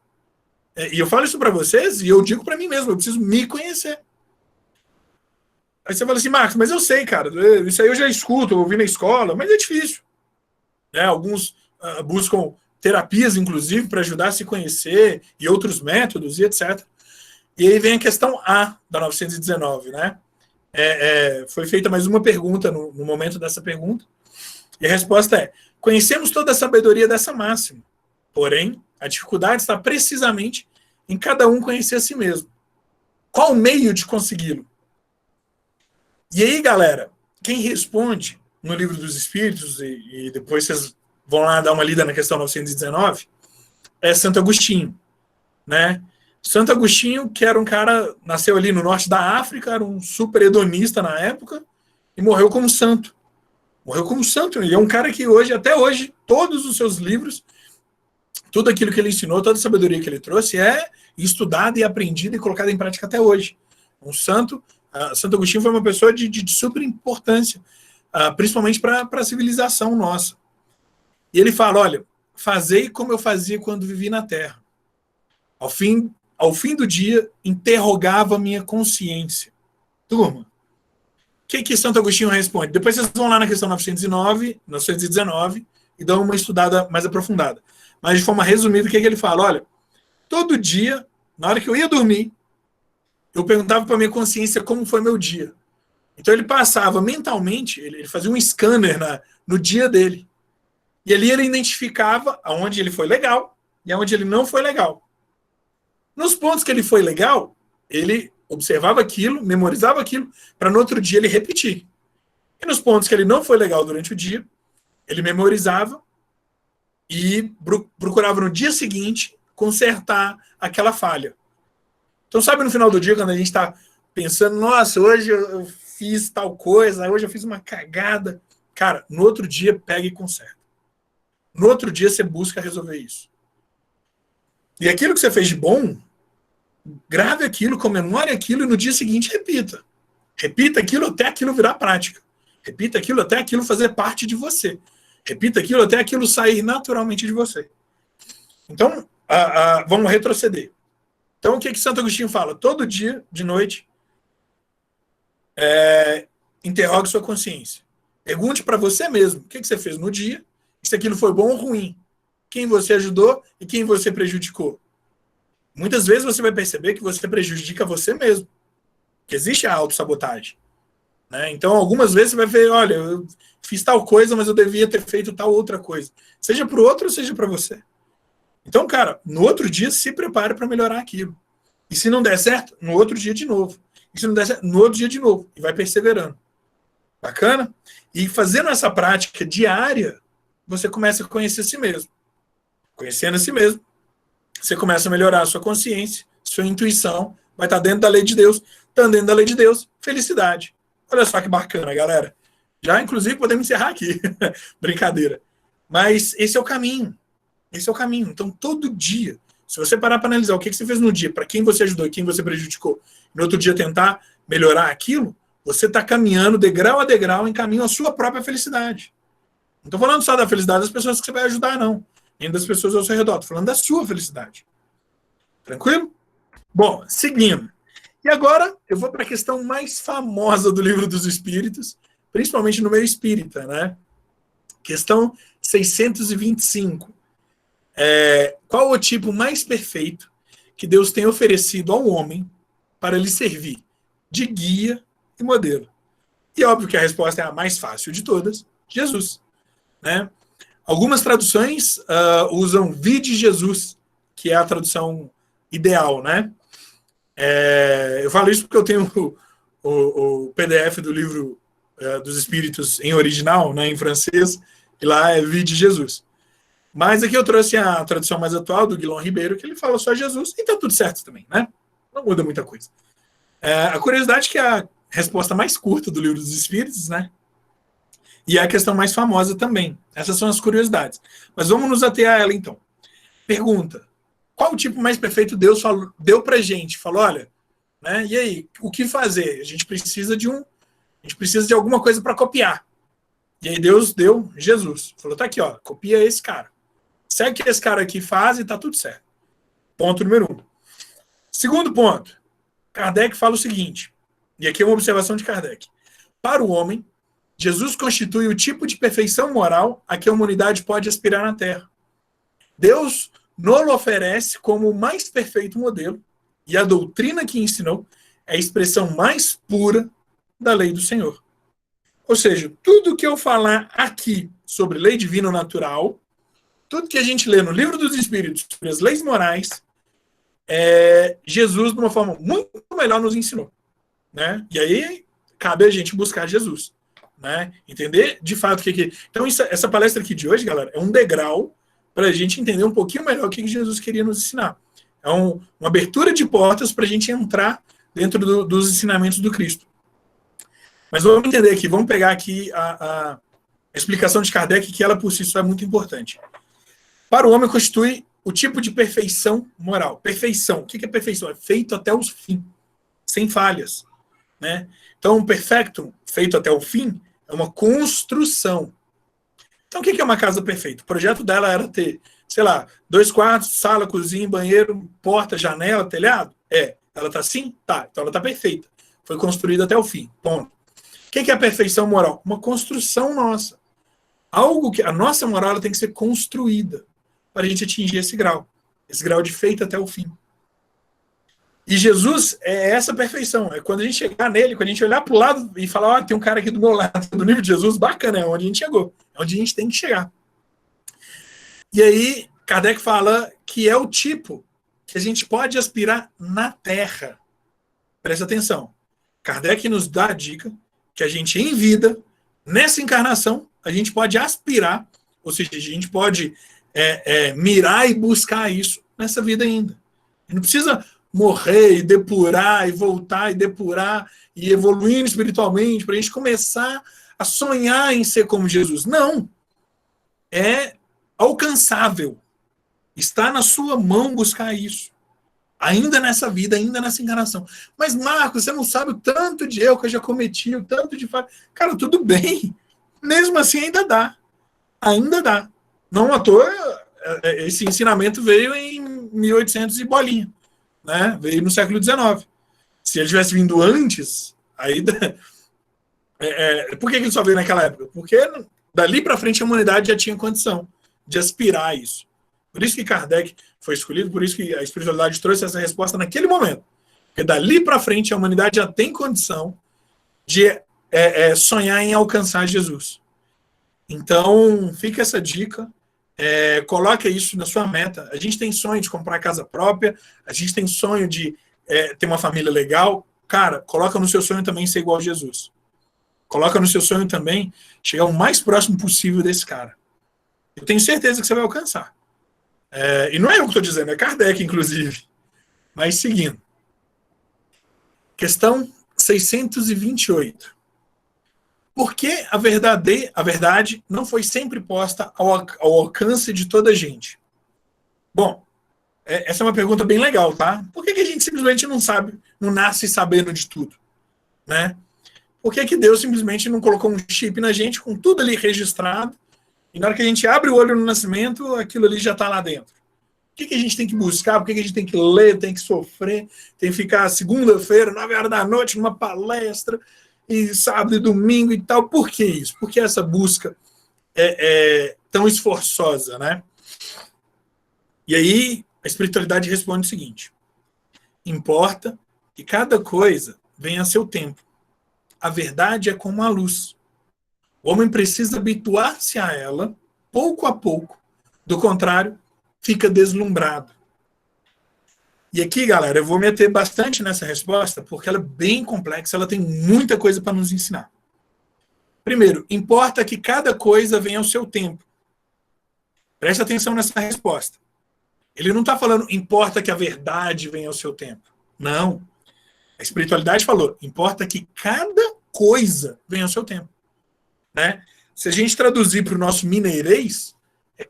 E eu falo isso para vocês e eu digo para mim mesmo, eu preciso me conhecer. Aí você fala assim, Marcos, mas eu sei, cara, isso aí eu já escuto, eu ouvi na escola, mas é difícil. Alguns buscam terapias, inclusive, para ajudar a se conhecer e outros métodos e etc. E aí vem a questão A da 919, né? Foi feita mais uma pergunta no momento dessa pergunta, e a resposta é: conhecemos toda a sabedoria dessa máxima, porém, a dificuldade está precisamente em cada um conhecer a si mesmo. Qual o meio de consegui-lo? E aí, galera, quem responde no Livro dos Espíritos, e depois vocês vão lá dar uma lida na questão 919, é Santo Agostinho, né? Santo Agostinho, que era um cara, nasceu ali no norte da África, era um super hedonista na época, e morreu como santo. Morreu como santo. Ele é um cara que hoje, até hoje, todos os seus livros, tudo aquilo que ele ensinou, toda a sabedoria que ele trouxe é estudada e aprendida e colocada em prática até hoje. Um santo, Santo Agostinho foi uma pessoa de super importância, principalmente para a civilização nossa. E ele fala, olha, fazei como eu fazia quando vivi na Terra. Ao fim do dia, interrogava minha consciência. Turma, o que Santo Agostinho responde? Depois vocês vão lá na questão 919 e dão uma estudada mais aprofundada. Mas de forma resumida, o que ele fala? Olha, todo dia, na hora que eu ia dormir, eu perguntava para minha consciência como foi meu dia. Então ele passava mentalmente, ele fazia um scanner no dia dele. E ali ele identificava aonde ele foi legal e aonde ele não foi legal. Nos pontos que ele foi legal, ele observava aquilo, memorizava aquilo, para no outro dia ele repetir. E nos pontos que ele não foi legal durante o dia, ele memorizava e procurava no dia seguinte consertar aquela falha. Então, sabe, no final do dia, quando a gente está pensando, nossa, hoje eu fiz tal coisa, hoje eu fiz uma cagada. Cara, no outro dia, pega e conserta. No outro dia, você busca resolver isso. E aquilo que você fez de bom, grave aquilo, comemore aquilo e no dia seguinte repita. Repita aquilo até aquilo virar prática. Repita aquilo até aquilo fazer parte de você. Repita aquilo até aquilo sair naturalmente de você. Então, vamos retroceder. Então, o que Santo Agostinho fala? Todo dia, de noite, interrogue sua consciência. Pergunte para você mesmo o que você fez no dia, se aquilo foi bom ou ruim, quem você ajudou e quem você prejudicou. Muitas vezes você vai perceber que você prejudica você mesmo, que existe a autossabotagem. Né? Então, algumas vezes você vai ver, olha, eu fiz tal coisa, mas eu devia ter feito tal outra coisa. Seja para o outro ou seja para você. Então, cara, no outro dia, se prepare para melhorar aquilo. E se não der certo, no outro dia de novo. E se não der certo, no outro dia de novo. E vai perseverando. Bacana? E fazendo essa prática diária, você começa a conhecer a si mesmo. Conhecendo a si mesmo, você começa a melhorar a sua consciência, sua intuição, vai estar dentro da lei de Deus. Estando dentro da lei de Deus, felicidade. Olha só que bacana, galera. Já, inclusive, podemos encerrar aqui. Brincadeira. Mas esse é o caminho. Esse é o caminho. Então, todo dia, se você parar para analisar o que você fez no dia, para quem você ajudou e quem você prejudicou, no outro dia tentar melhorar aquilo, você está caminhando degrau a degrau em caminho à sua própria felicidade. Não estou falando só da felicidade das pessoas que você vai ajudar, não. Nem das pessoas ao seu redor. Estou falando da sua felicidade. Tranquilo? Bom, seguindo. E agora eu vou para a questão mais famosa do Livro dos Espíritos, principalmente no meio espírita, né? Questão 625. Qual o tipo mais perfeito que Deus tem oferecido ao homem para lhe servir de guia e modelo? E é óbvio que a resposta é a mais fácil de todas, Jesus. Né? Algumas traduções usam vide Jesus, que é a tradução ideal, né? Eu falo isso porque eu tenho o PDF do Livro dos Espíritos em original, né, em francês, e lá é vide Jesus. Mas aqui eu trouxe a tradução mais atual do Guilherme Ribeiro, que ele fala só Jesus, e tá tudo certo também, né? Não muda muita coisa. A curiosidade é que é a resposta mais curta do Livro dos Espíritos, né? E é a questão mais famosa também. Essas são as curiosidades. Mas vamos nos ater a ela, então. Pergunta. Qual o tipo mais perfeito Deus deu pra gente? Falou, olha, né? E aí, o que fazer? A gente precisa de alguma coisa para copiar. E aí Deus deu Jesus. Falou, tá aqui, ó, copia esse cara. Segue o que esse cara aqui faz e tá tudo certo. Ponto número 1. Segundo ponto. Kardec fala o seguinte, e aqui é uma observação de Kardec. Para o homem, Jesus constitui o tipo de perfeição moral a que a humanidade pode aspirar na Terra. Deus nos oferece como o mais perfeito modelo, e a doutrina que ensinou é a expressão mais pura da lei do Senhor. Ou seja, tudo que eu falar aqui sobre lei divina ou natural, tudo que a gente lê no Livro dos Espíritos sobre as leis morais, Jesus, de uma forma muito melhor, nos ensinou. Né? E aí, cabe a gente buscar Jesus. Né? Entender, de fato, o que... Então, essa palestra aqui de hoje, galera, é um degrau para a gente entender um pouquinho melhor o que Jesus queria nos ensinar. É uma abertura de portas para a gente entrar dentro dos ensinamentos do Cristo. Mas vamos entender aqui, vamos pegar aqui a explicação de Kardec, que ela por si só é muito importante. Para o homem constitui o tipo de perfeição moral. Perfeição. O que é perfeição? É feito até o fim, sem falhas. Né? Então, um perfecto, feito até o fim, é uma construção. Então, o que é uma casa perfeita? O projeto dela era ter, sei lá, 2 quartos, sala, cozinha, banheiro, porta, janela, telhado? Ela está assim? Tá. Então, ela está perfeita. Foi construída até o fim. Ponto. O que é a perfeição moral? Uma construção nossa. Algo que a nossa moral ela tem que ser construída para a gente atingir esse grau de feito até o fim. E Jesus é essa perfeição. É quando a gente chegar nele, quando a gente olhar para o lado e falar, ó, tem um cara aqui do meu lado, do nível de Jesus, bacana, é onde a gente chegou. É onde a gente tem que chegar. E aí, Kardec fala que é o tipo que a gente pode aspirar na Terra. Presta atenção. Kardec nos dá a dica que a gente, em vida, nessa encarnação, a gente pode aspirar, ou seja, a gente pode mirar e buscar isso nessa vida ainda. A gente não precisa morrer e depurar e voltar e depurar e evoluindo espiritualmente para a gente começar a sonhar em ser como Jesus. Não. É alcançável. Está na sua mão buscar isso. Ainda nessa vida, ainda nessa encarnação. Mas, Marcos, você não sabe o tanto de erro que eu já cometi, o tanto de... Cara, tudo bem. Mesmo assim, ainda dá. Ainda dá. Não à toa, esse ensinamento veio em 1800 e bolinha. Né? Veio no século XIX. Se ele tivesse vindo antes, aí... por que ele só veio naquela época? Porque dali para frente a humanidade já tinha condição de aspirar a isso. Por isso que Kardec foi escolhido, por isso que a espiritualidade trouxe essa resposta naquele momento. Porque dali para frente a humanidade já tem condição de sonhar em alcançar Jesus. Então, fica essa dica. Coloque isso na sua meta. A gente tem sonho de comprar casa própria, a gente tem sonho de ter uma família legal. Cara, coloca no seu sonho também ser igual a Jesus. Coloca no seu sonho também chegar o mais próximo possível desse cara. Eu tenho certeza que você vai alcançar. E não é eu que estou dizendo, é Kardec, inclusive. Mas seguindo. Questão 628. Por que a verdade não foi sempre posta ao alcance de toda a gente? Bom, essa é uma pergunta bem legal, tá? Por que a gente simplesmente não sabe, não nasce sabendo de tudo? né? Por que que Deus simplesmente não colocou um chip na gente com tudo ali registrado e na hora que a gente abre o olho no nascimento, aquilo ali já está lá dentro? O que que a gente tem que buscar? Por que que a gente tem que ler, tem que sofrer, tem que ficar segunda-feira, 9 horas da noite, numa palestra, e sábado e domingo e tal? Por que isso? Por que essa busca é tão esforçosa, né? E aí a espiritualidade responde o seguinte: importa que cada coisa venha a seu tempo. A verdade é como a luz. O homem precisa habituar-se a ela, pouco a pouco. Do contrário, fica deslumbrado. E aqui, galera, eu vou meter bastante nessa resposta, porque ela é bem complexa, ela tem muita coisa para nos ensinar. Primeiro, importa que cada coisa venha ao seu tempo. Presta atenção nessa resposta. Ele não está falando, importa que a verdade venha ao seu tempo. Não. A espiritualidade falou, importa que cada coisa venha ao seu tempo. Né? Se a gente traduzir para o nosso mineirês,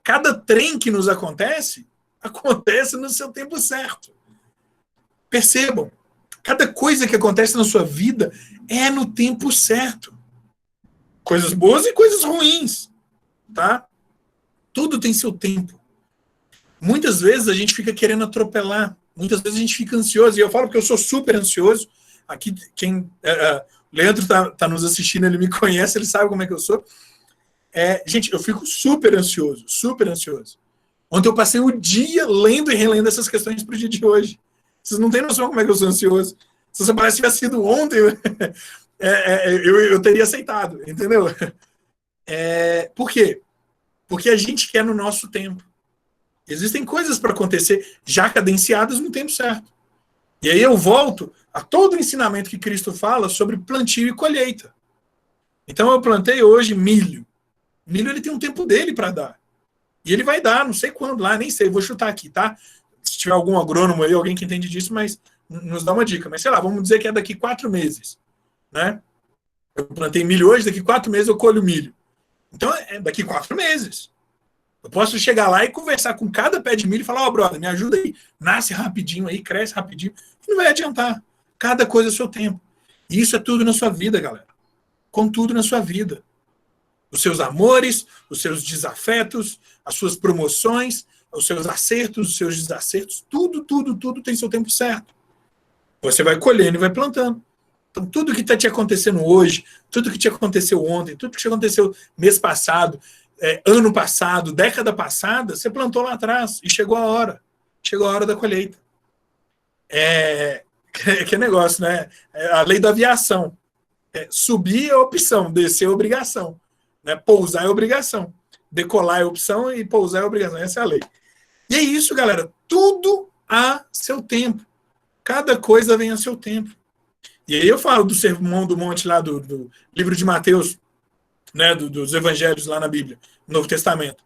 cada trem que nos acontece no seu tempo certo. Percebam, cada coisa que acontece na sua vida é no tempo certo. Coisas boas e coisas ruins. Tá? Tudo tem seu tempo. Muitas vezes a gente fica querendo atropelar. Muitas vezes a gente fica ansioso. E eu falo porque eu sou super ansioso. Aqui, quem... o Leandro está nos assistindo, ele me conhece, ele sabe como é que eu sou. Gente, eu fico super ansioso, super ansioso. Ontem eu passei o dia lendo e relendo essas questões para o dia de hoje. Vocês não têm noção como é que eu sou ansioso. Se essa palestra tivesse sido ontem, eu teria aceitado, entendeu? Por quê? Porque a gente quer no nosso tempo. Existem coisas para acontecer já cadenciadas no tempo certo. E aí eu volto a todo o ensinamento que Cristo fala sobre plantio e colheita. Então eu plantei hoje milho. Milho ele tem um tempo dele para dar. E ele vai dar, não sei quando lá, nem sei, vou chutar aqui, tá? Se tiver algum agrônomo aí, alguém que entende disso, mas nos dá uma dica. Mas sei lá, vamos dizer que é daqui 4 meses. Né? Eu plantei milho hoje, daqui 4 meses eu colho milho. Então é daqui 4 meses. Eu posso chegar lá e conversar com cada pé de milho e falar, brother, me ajuda aí, nasce rapidinho aí, cresce rapidinho. Não vai adiantar. Cada coisa é o seu tempo. E isso é tudo na sua vida, galera. Com tudo na sua vida. Os seus amores, os seus desafetos, as suas promoções, os seus acertos, os seus desacertos, tudo tem seu tempo certo. Você vai colhendo e vai plantando. Então, tudo que está te acontecendo hoje, tudo que te aconteceu ontem, tudo que te aconteceu mês passado, ano passado, década passada, você plantou lá atrás e chegou a hora. Chegou a hora da colheita. Que negócio, né? A lei da aviação. Subir é opção, descer é obrigação. Né? Pousar é obrigação. Decolar é opção e pousar é obrigação. Essa é a lei. E é isso, galera. Tudo a seu tempo. Cada coisa vem a seu tempo. E aí eu falo do Sermão do Monte lá do livro de Mateus, né, dos evangelhos lá na Bíblia, no Novo Testamento.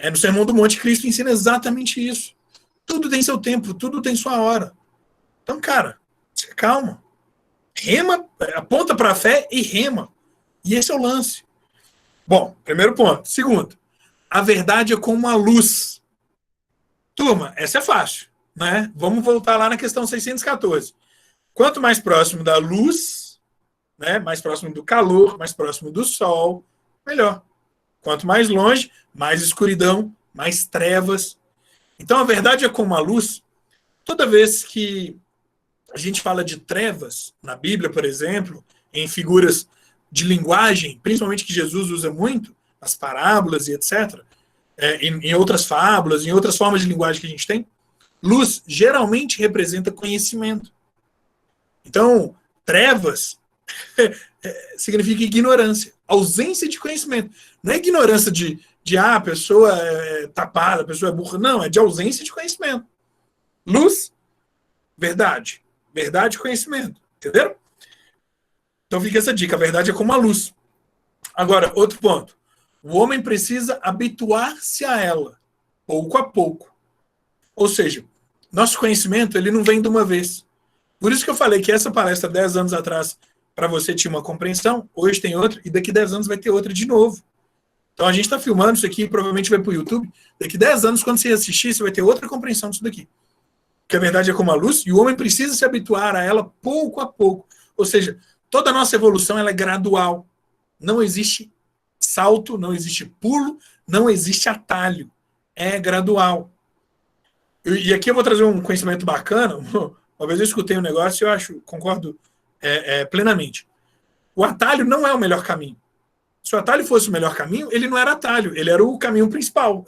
No Sermão do Monte, Cristo ensina exatamente isso. Tudo tem seu tempo, tudo tem sua hora. Então, cara, calma. Rema, aponta para a fé e rema. E esse é o lance. Bom, primeiro ponto. Segundo, a verdade é como a luz. Turma, essa é fácil. Né? Vamos voltar lá na questão 614. Quanto mais próximo da luz, né, mais próximo do calor, mais próximo do sol, melhor. Quanto mais longe, mais escuridão, mais trevas. Então, a verdade é como a luz. Toda vez que a gente fala de trevas, na Bíblia, por exemplo, em figuras de linguagem, principalmente que Jesus usa muito, as parábolas e etc., em outras fábulas, em outras formas de linguagem que a gente tem, luz geralmente representa conhecimento. Então, trevas significa ignorância, ausência de conhecimento. Não é ignorância de a pessoa é tapada, a pessoa é burra. Não, é de ausência de conhecimento. Luz, verdade. Verdade e conhecimento. Entenderam? Então fica essa dica. A verdade é como a luz. Agora, outro ponto. O homem precisa habituar-se a ela, pouco a pouco. Ou seja, nosso conhecimento ele não vem de uma vez. Por isso que eu falei que essa palestra 10 anos atrás, para você tinha uma compreensão, hoje tem outra, e daqui 10 anos vai ter outra de novo. Então a gente está filmando isso aqui, provavelmente vai para o YouTube. Daqui 10 anos, quando você assistir, você vai ter outra compreensão disso daqui. Porque a verdade é como a luz, e o homem precisa se habituar a ela pouco a pouco. Ou seja, Toda a nossa evolução ela é gradual. Não existe salto, não existe pulo, não existe atalho. É gradual. E aqui eu vou trazer um conhecimento bacana. Uma vez eu escutei um negócio e concordo plenamente. O atalho não é o melhor caminho. Se o atalho fosse o melhor caminho, ele não era atalho, ele era o caminho principal.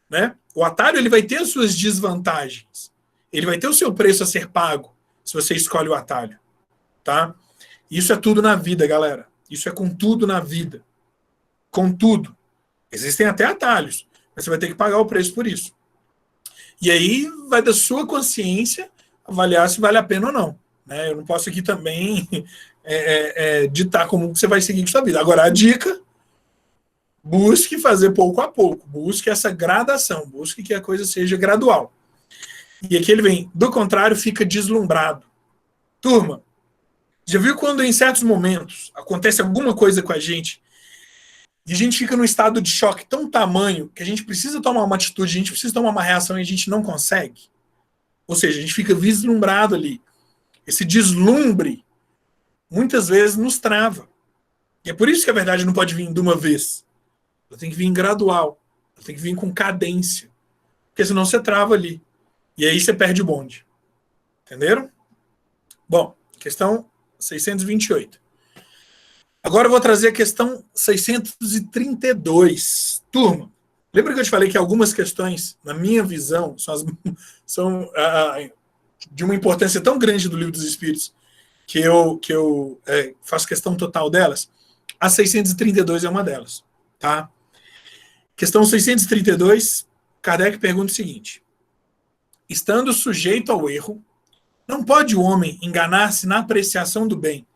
Né? O atalho ele vai ter as suas desvantagens. Ele vai ter o seu preço a ser pago se você escolhe o atalho. Tá? Isso é tudo na vida, galera. Isso é com tudo na vida. Com tudo. Existem até atalhos, mas você vai ter que pagar o preço por isso. E aí vai da sua consciência avaliar se vale a pena ou não. Né? Eu não posso aqui também ditar como você vai seguir com a sua vida. Agora, a dica, busque fazer pouco a pouco. Busque essa gradação. Busque que a coisa seja gradual. E aqui ele vem, do contrário, fica deslumbrado. Turma, já viu quando em certos momentos acontece alguma coisa com a gente e a gente fica num estado de choque tão tamanho que a gente precisa tomar uma atitude, a gente precisa tomar uma reação e a gente não consegue? Ou seja, a gente fica vislumbrado ali. Esse deslumbre muitas vezes nos trava. E é por isso que a verdade não pode vir de uma vez. Ela tem que vir gradual. Ela tem que vir com cadência. Porque senão você trava ali. E aí você perde o bonde. Entenderam? Bom, questão 628. Agora eu vou trazer a questão 632. Turma, lembra que eu te falei que algumas questões, na minha visão, são de uma importância tão grande do Livro dos Espíritos que eu faço questão total delas? A 632 é uma delas. Tá? Questão 632, Kardec pergunta o seguinte: estando sujeito ao erro, não pode o homem enganar-se na apreciação do bem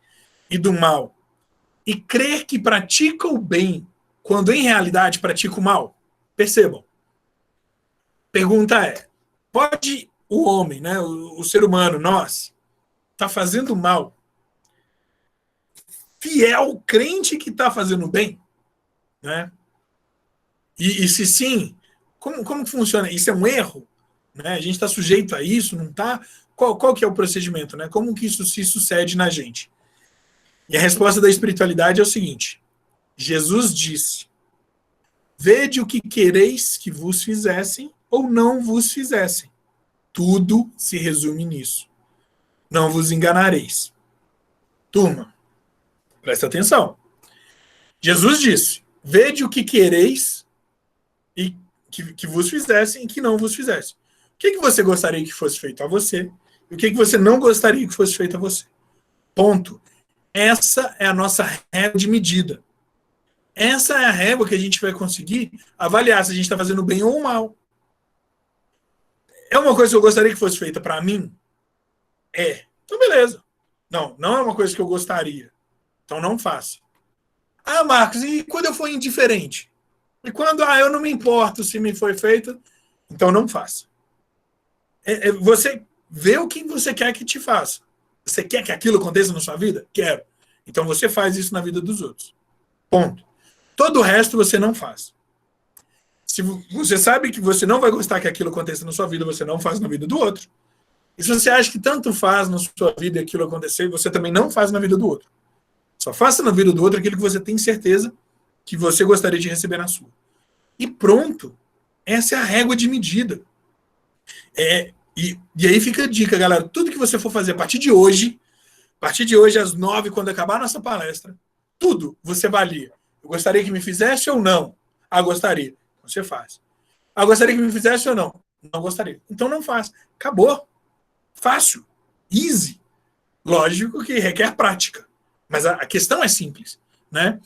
e do mal e crer que pratica o bem quando em realidade pratica o mal? Percebam. Pergunta é, pode o homem, né, o ser humano, nós, tá fazendo mal, fiel, crente que está fazendo bem? Né? E se sim, como que funciona? Isso é um erro? Né? A gente está sujeito a isso, não está? Qual que é o procedimento? Né? Como que isso se sucede na gente? E a resposta da espiritualidade é o seguinte: Jesus disse: vede o que quereis que vos fizessem ou não vos fizessem. Tudo se resume nisso. Não vos enganareis. Turma, presta atenção. Jesus disse: vede o que quereis e que vos fizessem e que não vos fizessem. O que você gostaria que fosse feito a você e o que você não gostaria que fosse feito a você. Ponto. Essa é a nossa régua de medida. Essa é a régua que a gente vai conseguir avaliar se a gente está fazendo bem ou mal. É uma coisa que eu gostaria que fosse feita para mim? É. Então, beleza. Não é uma coisa que eu gostaria. Então, não faça. Ah, Marcos, e quando eu for indiferente? E quando eu não me importo se me foi feito? Então, não faça. Você vê o que você quer que te faça. Você quer que aquilo aconteça na sua vida? Quero. Então você faz isso na vida dos outros. Ponto. Todo o resto você não faz. Se você sabe que você não vai gostar que aquilo aconteça na sua vida, você não faz na vida do outro. E se você acha que tanto faz na sua vida aquilo acontecer, você também não faz na vida do outro. Só faça na vida do outro aquilo que você tem certeza que você gostaria de receber na sua. E pronto. Essa é a régua de medida. E aí fica a dica, galera. Tudo que você for fazer a partir de hoje às 9, quando acabar a nossa palestra, tudo você avalia. Eu gostaria que me fizesse ou não? Ah, gostaria. Você faz. Ah, gostaria que me fizesse ou não? Não gostaria. Então não faz. Acabou. Fácil. Easy. Lógico que requer prática. Mas a questão é simples. Né?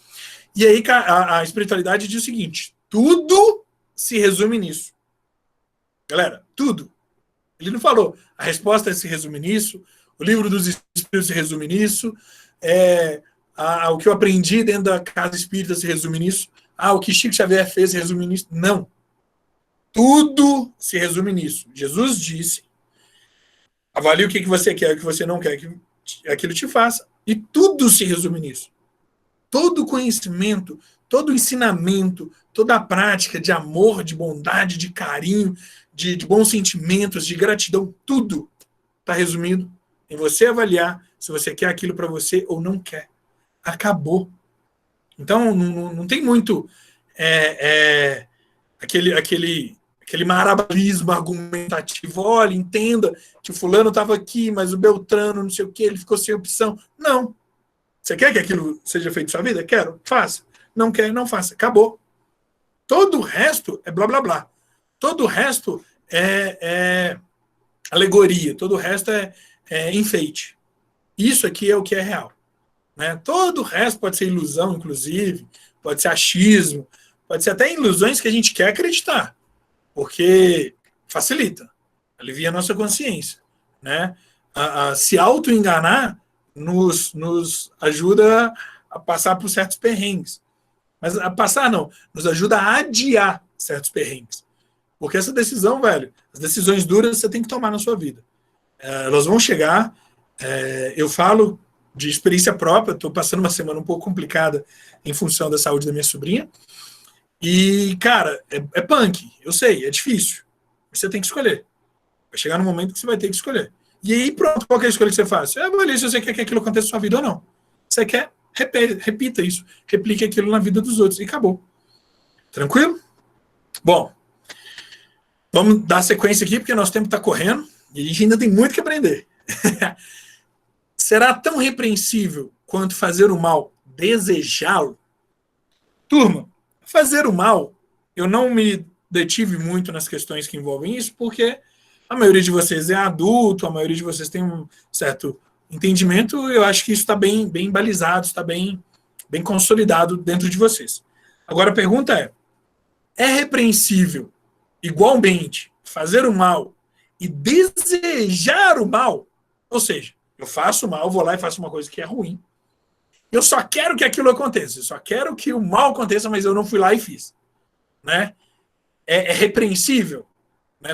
E aí a espiritualidade diz o seguinte: tudo se resume nisso. Galera, tudo. Ele não falou, a resposta se resume nisso, o livro dos Espíritos se resume nisso, o que eu aprendi dentro da casa espírita se resume nisso, o que Chico Xavier fez se resume nisso. Não. Tudo se resume nisso. Jesus disse, avalie o que você quer, o que você não quer que aquilo te faça. E tudo se resume nisso. Todo conhecimento, todo ensinamento, toda a prática de amor, de bondade, de carinho, de bons sentimentos, de gratidão, tudo está resumido em você avaliar se você quer aquilo para você ou não quer. Acabou. Então, não tem muito aquele marabalismo argumentativo. Olha, entenda que o fulano estava aqui, mas o Beltrano, não sei o que, ele ficou sem opção. Não. Você quer que aquilo seja feito na sua vida? Quero. Faça. Não quer, não faça. Acabou. Todo o resto é blá, blá, blá. Todo o resto é alegoria. Todo o resto é enfeite. Isso aqui é o que é real. Né? Todo o resto pode ser ilusão, inclusive. Pode ser achismo. Pode ser até ilusões que a gente quer acreditar. Porque facilita. Alivia a nossa consciência. Né? A se auto-enganar nos ajuda a passar por certos perrengues. Mas a passar não, nos ajuda a adiar certos perrengues. Porque essa decisão, velho, as decisões duras você tem que tomar na sua vida. Elas vão chegar, eu falo de experiência própria, estou passando uma semana um pouco complicada em função da saúde da minha sobrinha. E, cara, é punk, eu sei, é difícil. Você tem que escolher. Vai chegar no momento que você vai ter que escolher. E aí, pronto, qual é a escolha que você faz? Avalie se você quer que aquilo aconteça na sua vida ou não. Você quer, repita isso. Replique aquilo na vida dos outros. E acabou. Tranquilo? Bom, vamos dar sequência aqui, porque nosso tempo está correndo e a gente ainda tem muito que aprender. Será tão repreensível quanto fazer o mal desejá-lo? Turma, fazer o mal, eu não me detive muito nas questões que envolvem isso, porque a maioria de vocês é adulto, a maioria de vocês tem um certo entendimento, eu acho que isso está bem balizado, está bem consolidado dentro de vocês. Agora a pergunta é repreensível, igualmente, fazer o mal e desejar o mal? Ou seja, eu faço o mal, vou lá e faço uma coisa que é ruim, eu só quero que aquilo aconteça, eu só quero que o mal aconteça, mas eu não fui lá e fiz. Né? É repreensível?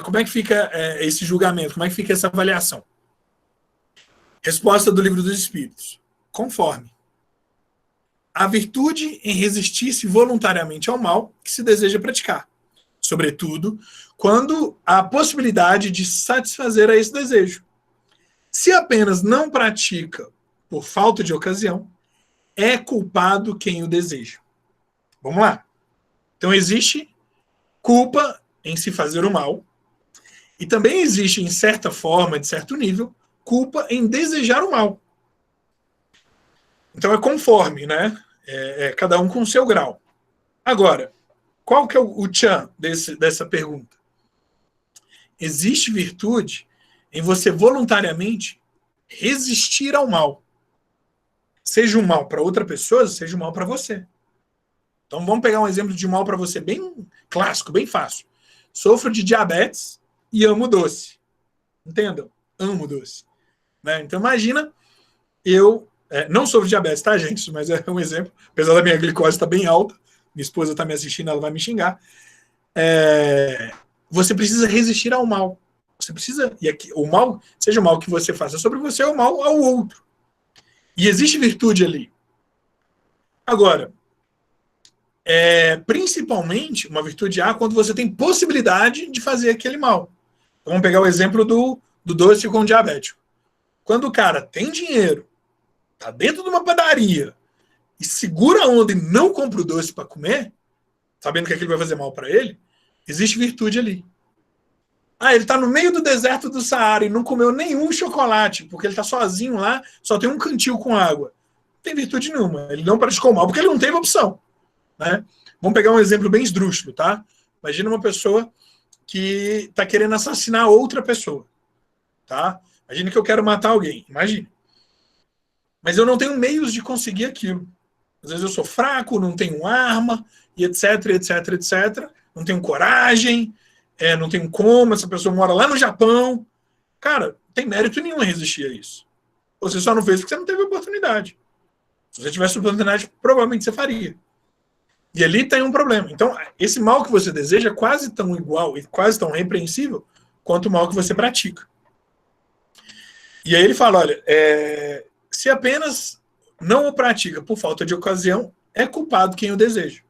Como é que fica esse julgamento? Como é que fica essa avaliação? Resposta do Livro dos Espíritos. Conforme. A virtude em resistir-se voluntariamente ao mal que se deseja praticar. Sobretudo, quando há possibilidade de satisfazer a esse desejo. Se apenas não pratica por falta de ocasião, é culpado quem o deseja. Vamos lá. Então, existe culpa em se fazer o mal, e também existe, em certa forma, de certo nível, culpa em desejar o mal. Então é conforme, né? Cada um com o seu grau. Agora, qual que é o tchan dessa pergunta? Existe virtude em você voluntariamente resistir ao mal. Seja um mal para outra pessoa, seja um mal para você. Então vamos pegar um exemplo de mal para você bem clássico, bem fácil. Sofro de diabetes e amo doce. Entendam? Amo doce. Né? Então imagina, eu não sofro de diabetes, tá, gente? Mas é um exemplo. Apesar da minha glicose estar bem alta, minha esposa está me assistindo, ela vai me xingar. Você precisa resistir ao mal. Você precisa, e aqui, o mal, seja o mal que você faça sobre você, ou o mal ao outro. E existe virtude ali. Agora, principalmente, uma virtude há quando você tem possibilidade de fazer aquele mal. Então, vamos pegar o exemplo do doce com o diabético. Quando o cara tem dinheiro, tá dentro de uma padaria, e segura a onda e não compra o doce para comer, sabendo que aquilo vai fazer mal para ele, existe virtude ali. Ele está no meio do deserto do Saara e não comeu nenhum chocolate, porque ele está sozinho lá, só tem um cantil com água. Não tem virtude nenhuma. Ele não praticou mal, porque ele não teve opção. Né? Vamos pegar um exemplo bem esdrúxulo, tá? Imagina uma pessoa que está querendo assassinar outra pessoa. Tá? Imagina que eu quero matar alguém. Imagine. Mas eu não tenho meios de conseguir aquilo. Às vezes eu sou fraco, não tenho arma, e etc, etc, etc. Não tenho coragem, não tenho como, essa pessoa mora lá no Japão. Cara, não tem mérito nenhum em resistir a isso. Você só não fez porque você não teve oportunidade. Se você tivesse oportunidade, provavelmente você faria. E ali tem um problema. Então, esse mal que você deseja é quase tão igual e quase tão repreensível quanto o mal que você pratica. E aí ele fala, olha, se apenas não o pratica por falta de ocasião, é culpado quem o deseja.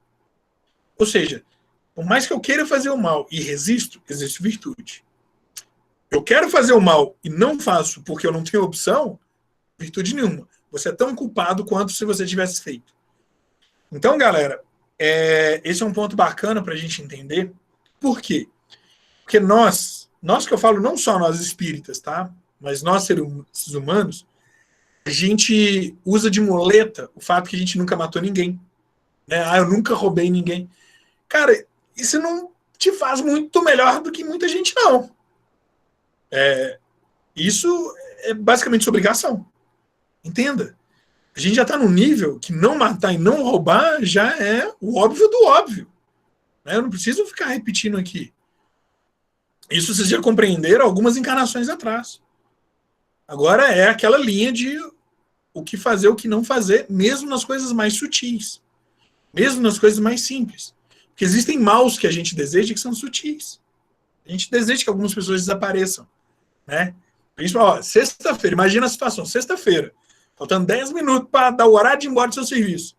Ou seja, por mais que eu queira fazer o mal e resisto, existe virtude. eu quero fazer o mal e não faço porque eu não tenho opção, virtude nenhuma. Você é tão culpado quanto se você tivesse feito. Então, galera, esse é um ponto bacana para a gente entender. Por quê? Porque nós que eu falo, não só nós espíritas, tá? Mas nós, seres humanos, a gente usa de muleta o fato que a gente nunca matou ninguém. Né? Eu nunca roubei ninguém. Cara, isso não te faz muito melhor do que muita gente, não. Isso é basicamente sua obrigação. Entenda. A gente já está num nível que não matar e não roubar já é o óbvio do óbvio. Né? Eu não preciso ficar repetindo aqui. Isso vocês já compreenderam algumas encarnações atrás. Agora é aquela linha de o que fazer, o que não fazer, mesmo nas coisas mais sutis. Mesmo nas coisas mais simples. Porque existem maus que a gente deseja que são sutis. A gente deseja que algumas pessoas desapareçam. Né? Principalmente, sexta-feira, imagina a situação, sexta-feira, faltando 10 minutos para dar o horário de ir embora do seu serviço.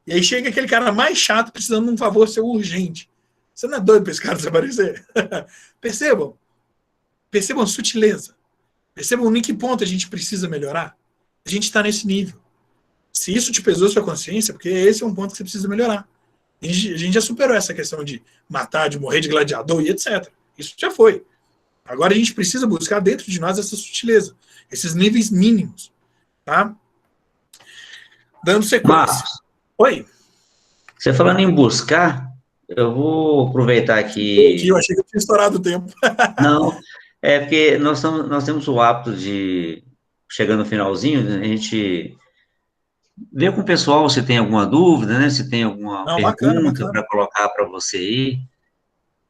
E aí chega aquele cara mais chato precisando de um favor seu urgente. Você não é doido para esse cara desaparecer? Percebam a sutileza. Percebam em que ponto a gente precisa melhorar. A gente está nesse nível. Se isso te pesou sua consciência, porque esse é um ponto que você precisa melhorar. A gente já superou essa questão de matar, de morrer de gladiador e etc. Isso já foi. Agora a gente precisa buscar dentro de nós essa sutileza, esses níveis mínimos. Tá? Dando sequência.
Marcos,
Oi.
você falando em buscar, eu vou aproveitar aqui.
Eu achei que eu tinha estourado o tempo.
Não, é porque nós temos o hábito de, chegando no finalzinho, a gente vê com o pessoal se tem alguma dúvida, né? Se tem alguma pergunta para colocar para você aí.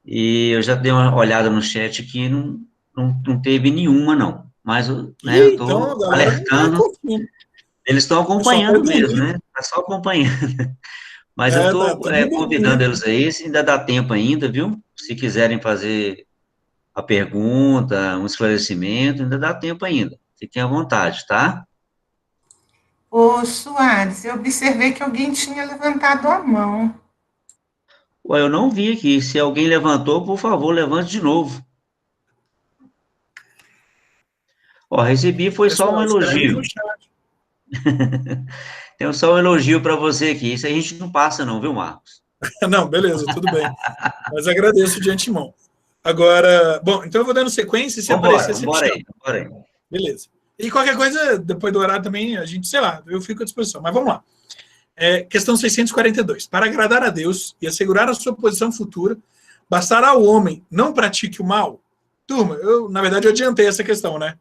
E eu já dei uma olhada no chat aqui, não teve nenhuma, não. Mas né, eu estou alertando. Eles estão acompanhando mesmo, né? Está só acompanhando. Mas eu estou convidando eles aí, se ainda dá tempo ainda, viu? Se quiserem fazer a pergunta, um esclarecimento, ainda dá tempo ainda. Fiquem à vontade, tá?
Ô, Soares, eu observei que alguém tinha levantado a mão.
Ué, eu não vi aqui. Se alguém levantou, por favor, levante de novo. Ó, recebi, foi só um elogio. Tem só um elogio para você aqui. Isso a gente não passa não, viu, Marcos?
Não, beleza, tudo bem. Mas agradeço de antemão. Agora, bom, então eu vou dando sequência e se aparecer, você
bora aí.
Beleza. E qualquer coisa, depois do horário também, a gente, sei lá, eu fico à disposição. Mas vamos lá. Questão 642. Para agradar a Deus e assegurar a sua posição futura, bastará ao homem não pratique o mal? Turma, na verdade, eu adiantei essa questão, né?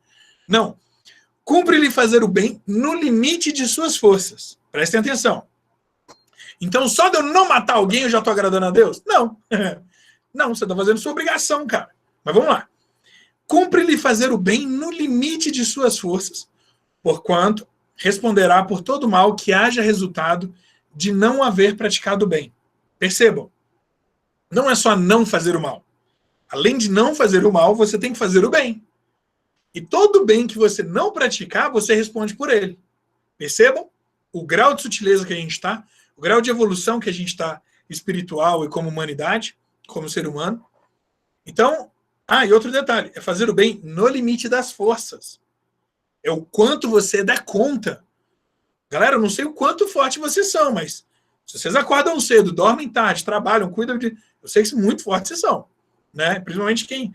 Não. Cumpre-lhe fazer o bem no limite de suas forças. Prestem atenção. Então, só de eu não matar alguém, eu já estou agradando a Deus? Não. Não, você está fazendo sua obrigação, cara. Mas vamos lá. Cumpre-lhe fazer o bem no limite de suas forças, porquanto responderá por todo mal que haja resultado de não haver praticado o bem. Percebam. Não é só não fazer o mal. Além de não fazer o mal, você tem que fazer o bem. E todo bem que você não praticar, você responde por ele. Percebam o grau de sutileza que a gente está, o grau de evolução que a gente está espiritual e como humanidade, como ser humano. Então, e outro detalhe, é fazer o bem no limite das forças. É o quanto você dá conta. Galera, eu não sei o quanto forte vocês são, mas se vocês acordam cedo, dormem tarde, trabalham, cuidam de... Eu sei que muito fortes vocês são. Né? Principalmente quem...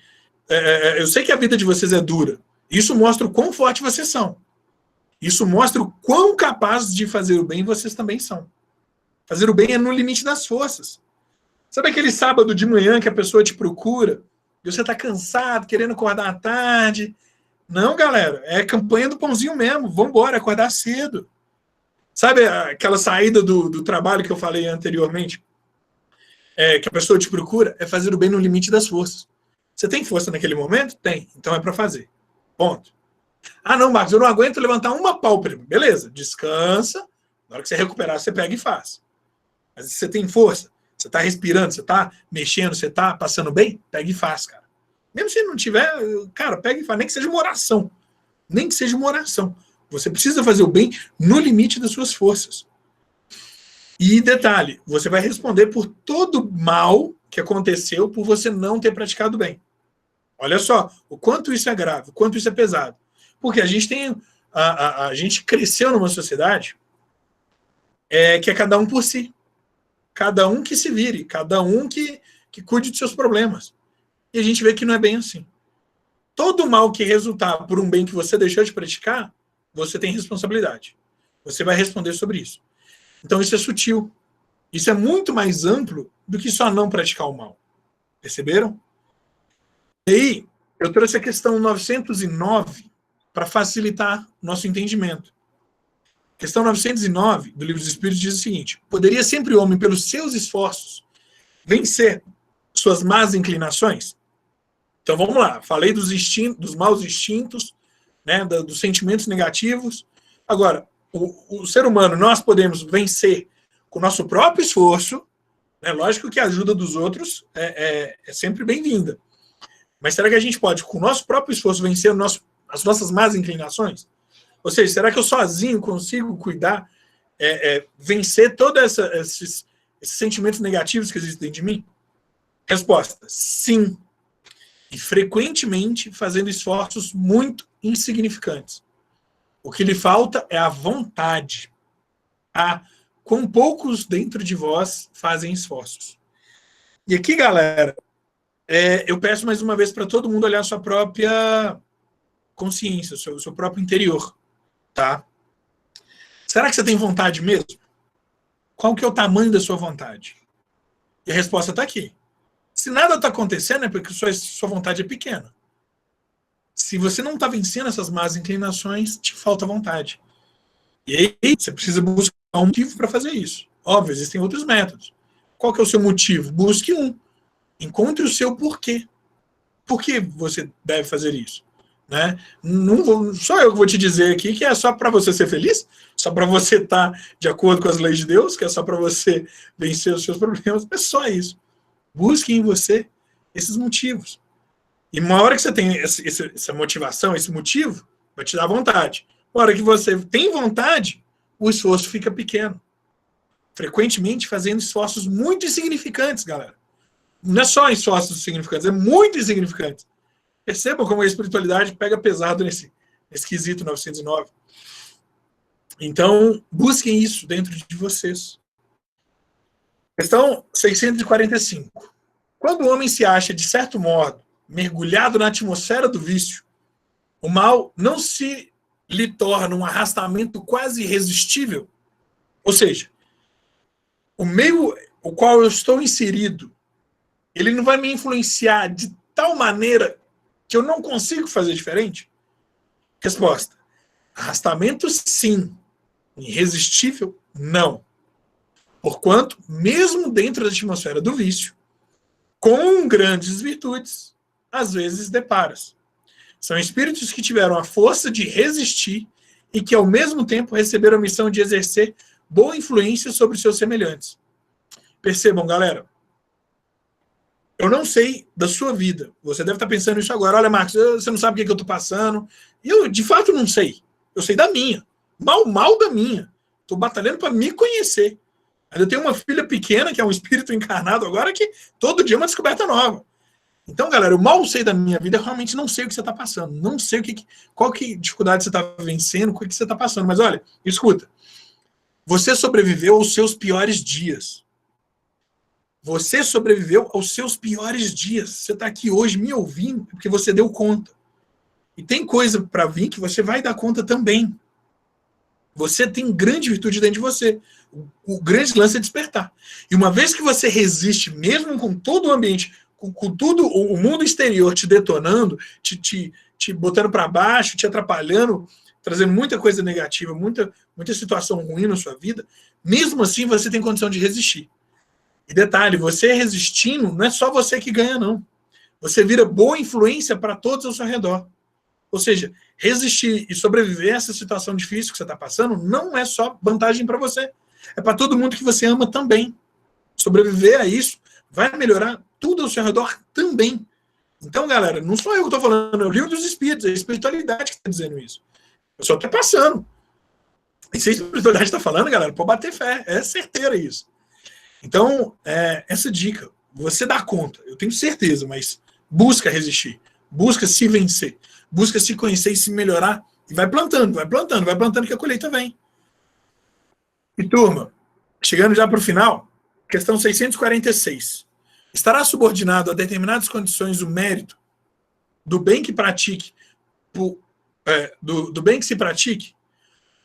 eu sei que a vida de vocês é dura. Isso mostra o quão forte vocês são. Isso mostra o quão capazes de fazer o bem vocês também são. Fazer o bem é no limite das forças. Sabe aquele sábado de manhã que a pessoa te procura e você está cansado, querendo acordar à tarde? Não, galera, é campanha do pãozinho mesmo. Vamos embora, acordar cedo. Sabe aquela saída do trabalho que eu falei anteriormente? Que a pessoa te procura? É fazer o bem no limite das forças. Você tem força naquele momento? Tem. Então é para fazer. Ponto. Não, Marcos, eu não aguento levantar uma pálpebra. Beleza, descansa. Na hora que você recuperar, você pega e faz. Mas se você tem força, você está respirando, você está mexendo, você está passando bem, pega e faz, cara. Mesmo se não tiver, cara, pega e faz. Nem que seja uma oração. Nem que seja uma oração. Você precisa fazer o bem no limite das suas forças. E detalhe, você vai responder por todo mal que aconteceu por você não ter praticado bem. Olha só o quanto isso é grave, o quanto isso é pesado. Porque a gente tem. A gente cresceu numa sociedade que é cada um por si. Cada um que se vire, cada um que cuide dos seus problemas. E a gente vê que não é bem assim. Todo mal que resultar por um bem que você deixou de praticar, você tem responsabilidade. Você vai responder sobre isso. Então isso é sutil. Isso é muito mais amplo do que só não praticar o mal. Perceberam? E aí, eu trouxe a questão 909 para facilitar nosso entendimento. Questão 909 do Livro dos Espíritos diz o seguinte: poderia sempre o homem, pelos seus esforços, vencer suas más inclinações? Então vamos lá, falei dos maus instintos, né, dos sentimentos negativos. Agora, o ser humano, nós podemos vencer com o nosso próprio esforço, né? Lógico que a ajuda dos outros é sempre bem-vinda. Mas será que a gente pode, com o nosso próprio esforço, vencer as nossas más inclinações? Ou seja, será que eu sozinho consigo cuidar, vencer todos esses sentimentos negativos que existem de mim? Resposta: sim. E frequentemente fazendo esforços muito insignificantes. O que lhe falta é a vontade. Quão poucos dentro de vós fazem esforços. E aqui, galera, eu peço mais uma vez para todo mundo olhar a sua própria consciência, o seu próprio interior. Tá? Será que você tem vontade mesmo? Qual que é o tamanho da sua vontade? E a resposta está aqui. Se nada está acontecendo, é porque sua vontade é pequena. Se você não está vencendo essas más inclinações, te falta vontade. E aí você precisa buscar um motivo para fazer isso. Óbvio, existem outros métodos. Qual que é o seu motivo? Busque um. Encontre o seu porquê. Por que você deve fazer isso? Né? Só eu que vou te dizer aqui que é só para você ser feliz, só para você estar de acordo com as leis de Deus, que é só para você vencer os seus problemas. É só isso. Busque em você esses motivos. E uma hora que você tem essa motivação, esse motivo, vai te dar vontade. Uma hora que você tem vontade, o esforço fica pequeno. Frequentemente fazendo esforços muito insignificantes, galera. Não é só esforços insignificantes, é muito insignificantes. Percebam como a espiritualidade pega pesado nesse quesito 909. Então, busquem isso dentro de vocês. Questão 645. Quando o homem se acha, de certo modo, mergulhado na atmosfera do vício, o mal não se lhe torna um arrastamento quase irresistível? Ou seja, o meio o qual eu estou inserido, ele não vai me influenciar de tal maneira que eu não consigo fazer diferente? Resposta: arrastamento sim, irresistível não. Porquanto, mesmo dentro da atmosfera do vício, com grandes virtudes, às vezes deparas. São espíritos que tiveram a força de resistir e que, ao mesmo tempo, receberam a missão de exercer boa influência sobre seus semelhantes. Percebam, galera, eu não sei da sua vida. Você deve estar pensando isso agora. Olha, Marcos, você não sabe o que eu estou passando. E eu, de fato, não sei. Eu sei da minha. Mal da minha. Estou batalhando para me conhecer. Eu tenho uma filha pequena, que é um espírito encarnado agora, que todo dia é uma descoberta nova. Então, galera, eu mal sei da minha vida, eu realmente não sei o que você está passando. Não sei qual que dificuldade você está vencendo, o que você está passando. Mas olha, escuta. Você sobreviveu aos seus piores dias. Você sobreviveu aos seus piores dias. Você está aqui hoje me ouvindo porque você deu conta. E tem coisa para vir que você vai dar conta também. Você tem grande virtude dentro de você. O grande lance é despertar. E uma vez que você resiste, mesmo com todo o ambiente, com tudo o mundo exterior te detonando, te botando para baixo, te atrapalhando, trazendo muita coisa negativa, muita situação ruim na sua vida, mesmo assim você tem condição de resistir. E detalhe, você resistindo, não é só você que ganha, não. Você vira boa influência para todos ao seu redor. Ou seja, resistir e sobreviver a essa situação difícil que você está passando não é só vantagem para você. É para todo mundo que você ama também. Sobreviver a isso vai melhorar tudo ao seu redor também. Então, galera, não sou eu que estou falando, é o Livro dos Espíritos, é a espiritualidade que está dizendo isso. Eu só estou passando. E se a espiritualidade está falando, galera, pode bater fé. É certeira isso. Então, essa dica, você dá conta, eu tenho certeza, mas busca resistir. busca se vencer, busca se conhecer e se melhorar, e vai plantando que a colheita vem. E turma, chegando já para o final, questão 646. Estará subordinado a determinadas condições o mérito do bem que pratique, do bem que se pratique?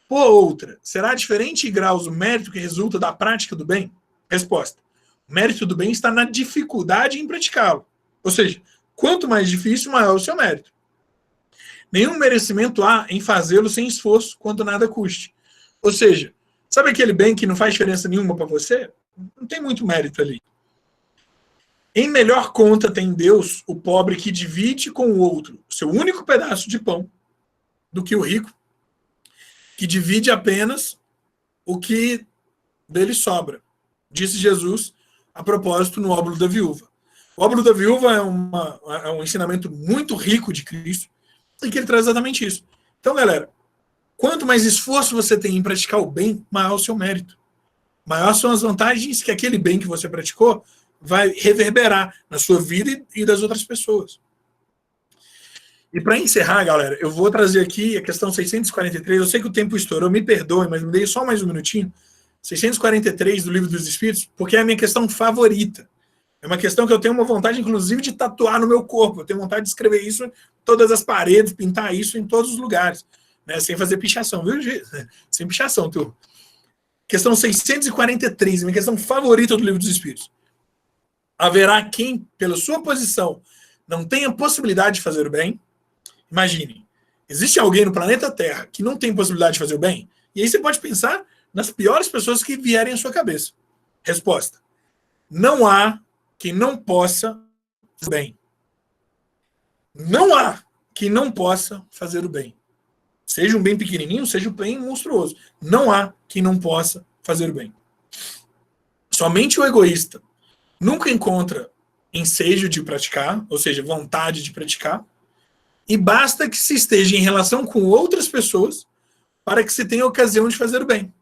Por outra, será diferente em graus o mérito que resulta da prática do bem? Resposta. O mérito do bem está na dificuldade em praticá-lo. Ou seja, quanto mais difícil, maior o seu mérito. Nenhum merecimento há em fazê-lo sem esforço, quanto nada custe. Ou seja, sabe aquele bem que não faz diferença nenhuma para você? Não tem muito mérito ali. Em melhor conta tem Deus o pobre que divide com o outro seu único pedaço de pão, do que o rico, que divide apenas o que dele sobra. Disse Jesus a propósito no óbolo da viúva. O óbolo da viúva é um ensinamento muito rico de Cristo, e que ele traz exatamente isso. Então, galera, quanto mais esforço você tem em praticar o bem, maior o seu mérito. Maior são as vantagens que aquele bem que você praticou vai reverberar na sua vida e das outras pessoas. E para encerrar, galera, eu vou trazer aqui a questão 643. Eu sei que o tempo estourou, me perdoem, mas me dei só mais um minutinho. 643 do Livro dos Espíritos, porque é a minha questão favorita. É uma questão que eu tenho uma vontade, inclusive, de tatuar no meu corpo. Eu tenho vontade de escrever isso em todas as paredes, pintar isso em todos os lugares, né? Sem fazer pichação, viu, gente? Sem pichação, turma. Questão 643, minha questão favorita do Livro dos Espíritos. Haverá quem, pela sua posição, não tenha possibilidade de fazer o bem? Imagine, existe alguém no planeta Terra que não tem possibilidade de fazer o bem? E aí você pode pensar nas piores pessoas que vierem à sua cabeça. Resposta. Não há quem não possa fazer o bem. Não há quem não possa fazer o bem. Seja um bem pequenininho, seja um bem monstruoso. Não há quem não possa fazer o bem. Somente o egoísta nunca encontra ensejo de praticar, ou seja, vontade de praticar, e basta que se esteja em relação com outras pessoas para que se tenha ocasião de fazer o bem.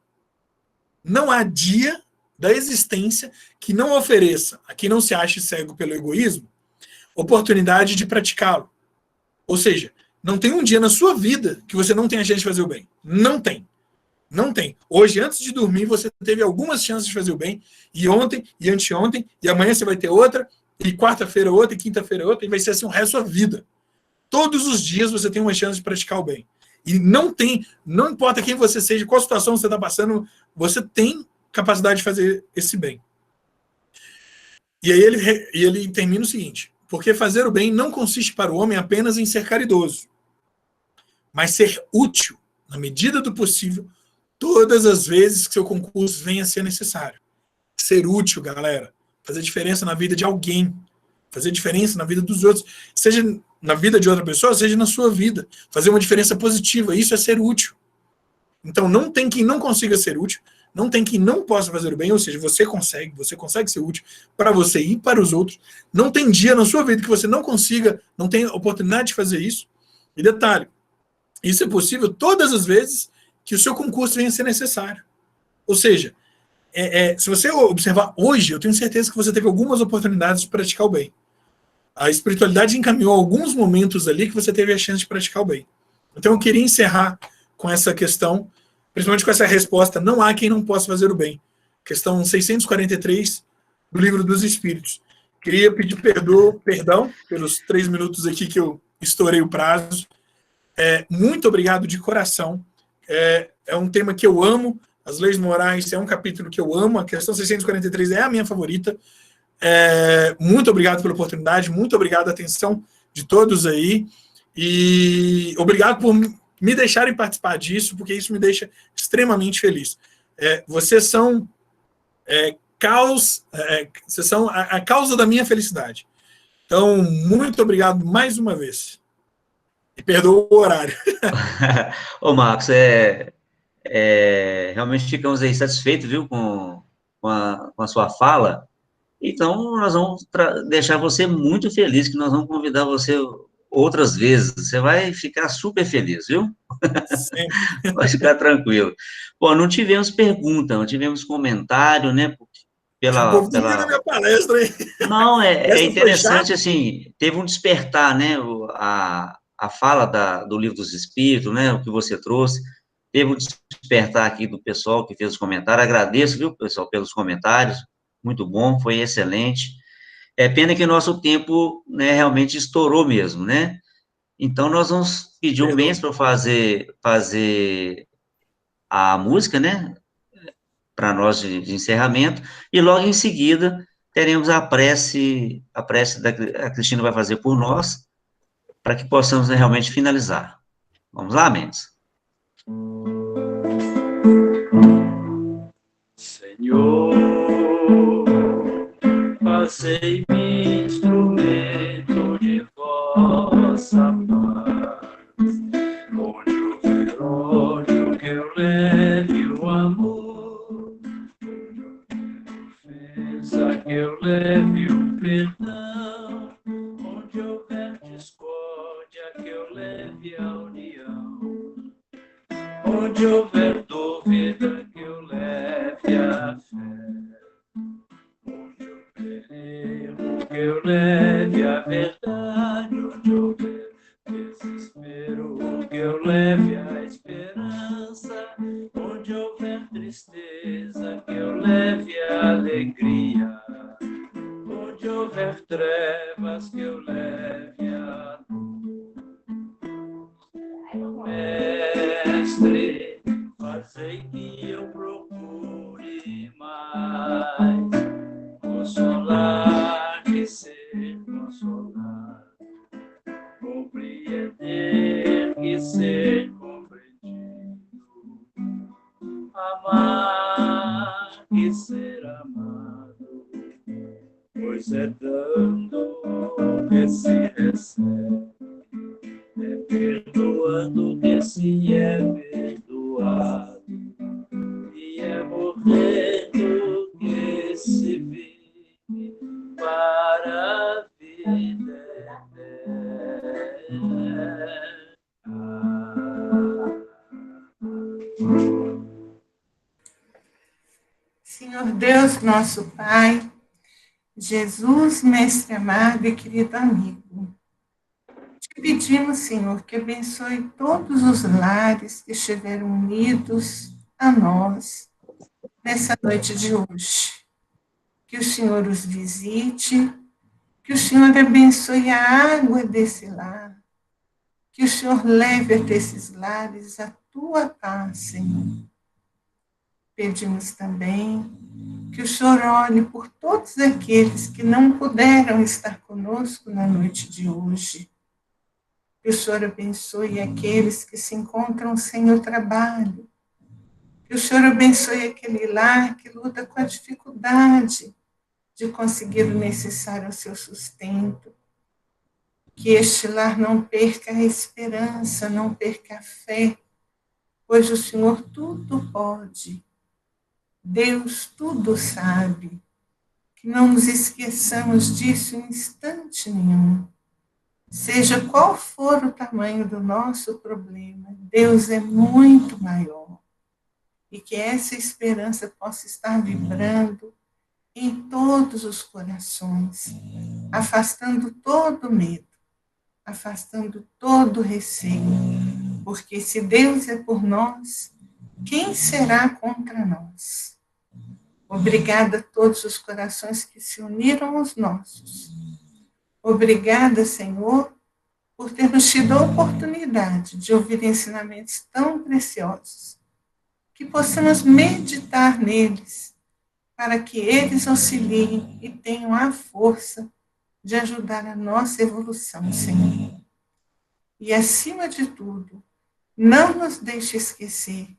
Não há dia da existência que não ofereça a quem não se ache cego pelo egoísmo oportunidade de praticá-lo. Ou seja, não tem um dia na sua vida que você não tenha chance de fazer o bem. Não tem. Não tem. Hoje, antes de dormir, você teve algumas chances de fazer o bem, e ontem, e anteontem, e amanhã você vai ter outra, e quarta-feira outra, e quinta-feira outra, e vai ser assim o resto da sua vida. Todos os dias você tem uma chance de praticar o bem. E não importa quem você seja, qual situação você está passando, você tem capacidade de fazer esse bem. E aí ele termina o seguinte: porque fazer o bem não consiste para o homem apenas em ser caridoso, mas ser útil, na medida do possível, todas as vezes que seu concurso venha a ser necessário. Ser útil, galera. Fazer diferença na vida de alguém. Fazer diferença na vida dos outros. Seja na vida de outra pessoa, seja na sua vida. Fazer uma diferença positiva. Isso é ser útil. Então, não tem quem não consiga ser útil. Não tem quem não possa fazer o bem. Ou seja, você consegue ser útil para você e para os outros. Não tem dia na sua vida que você não consiga, não tenha oportunidade de fazer isso. E detalhe, isso é possível todas as vezes que o seu concurso venha a ser necessário. Ou seja, se você observar hoje, eu tenho certeza que você teve algumas oportunidades de praticar o bem. A espiritualidade encaminhou alguns momentos ali que você teve a chance de praticar o bem. Então eu queria encerrar com essa questão, principalmente com essa resposta: não há quem não possa fazer o bem. Questão 643 do Livro dos Espíritos. Queria pedir perdão pelos 3 minutos aqui que eu estourei o prazo. Muito obrigado de coração. É um tema que eu amo. As leis morais é um capítulo que eu amo. A questão 643 é a minha favorita. Muito obrigado pela oportunidade. Muito obrigado pela atenção de todos aí. E obrigado por me deixarem participar disso, porque isso me deixa extremamente feliz. Vocês são vocês são a causa da minha felicidade. Então, muito obrigado mais uma vez. E perdoa o horário.
Ô, Marcos, realmente ficamos aí satisfeitos, viu, com a sua fala. Então, nós vamos deixar você muito feliz, que nós vamos convidar você outras vezes. Você vai ficar super feliz, viu? Sempre. Vai ficar tranquilo. Bom, não tivemos pergunta, não tivemos comentário, né?
O povo tá vendo a minha palestra, hein?
Não, é
Essa foi
interessante, assim, teve um despertar, né, a fala do Livro dos Espíritos, né, o que você trouxe, teve um despertar aqui do pessoal que fez os comentários, agradeço, viu, pessoal, pelos comentários, muito bom, foi excelente. É pena que o nosso tempo, né, realmente estourou mesmo, né, então nós vamos pedir um mês para fazer a música, né, para nós de encerramento, e logo em seguida teremos a prece a Cristina vai fazer por nós, para que possamos, né, realmente finalizar. Vamos lá, Mendes?
Senhor, fazei-me instrumento de vossa paz, onde houver ódio que eu leve o amor, ofensa que eu leve o perdão, onde houver discórdia que eu leve a união, onde houver dúvida que eu leve a fé, onde houver erro que eu leve a verdade, onde houver desespero que eu leve a esperança, onde houver tristeza que eu leve a alegria, onde houver trevas que eu leve a luz. Mestre, fazei que eu procure mais consolar que ser consolado, compreender que ser compreendido, amar que ser amado, pois é dando que se recebe, é perdoando que se é perdoado, e é morrendo que se vive para a vida eterna.
Senhor Deus, nosso Pai, Jesus, mestre amado e querido amigo, te pedimos, Senhor, que abençoe todos os lares que estiveram unidos a nós nessa noite de hoje. Que o Senhor os visite, que o Senhor abençoe a água desse lar, que o Senhor leve até esses lares a tua paz, Senhor. Pedimos também que o Senhor olhe por todos aqueles que não puderam estar conosco na noite de hoje. Que o Senhor abençoe aqueles que se encontram sem o trabalho. Que o Senhor abençoe aquele lar que luta com a dificuldade de conseguir o necessário ao seu sustento. Que este lar não perca a esperança, não perca a fé, pois o Senhor tudo pode. Deus tudo sabe. Que não nos esqueçamos disso em instante nenhum. Seja qual for o tamanho do nosso problema, Deus é muito maior. E que essa esperança possa estar vibrando em todos os corações, afastando todo medo, afastando todo receio. Porque se Deus é por nós, quem será contra nós? Obrigada a todos os corações que se uniram aos nossos. Obrigada, Senhor, por ter nos tido a oportunidade de ouvir ensinamentos tão preciosos, que possamos meditar neles, para que eles auxiliem e tenham a força de ajudar a nossa evolução, Senhor. E, acima de tudo, não nos deixe esquecer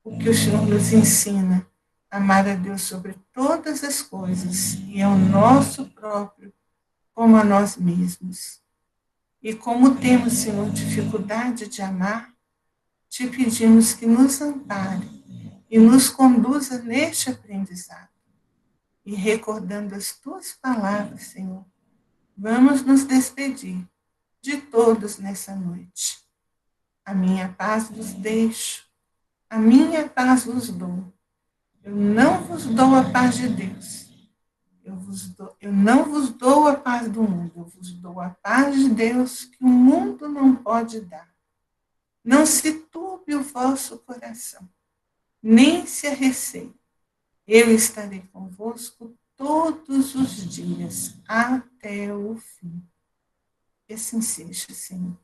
o que o Senhor nos ensina, amar a Deus sobre todas as coisas e ao nosso próprio como a nós mesmos. E como temos, Senhor, dificuldade de amar, te pedimos que nos ampare e nos conduza neste aprendizado. E recordando as tuas palavras, Senhor, vamos nos despedir de todos nessa noite. A minha paz vos deixo, a minha paz vos dou. Eu não vos dou a paz de Deus. Eu não vos dou a paz do mundo. Eu vos dou a paz de Deus que o mundo não pode dar. Não se turbe o vosso coração, nem se arreceie. Eu estarei convosco todos os dias, até o fim. Que assim seja, Senhor.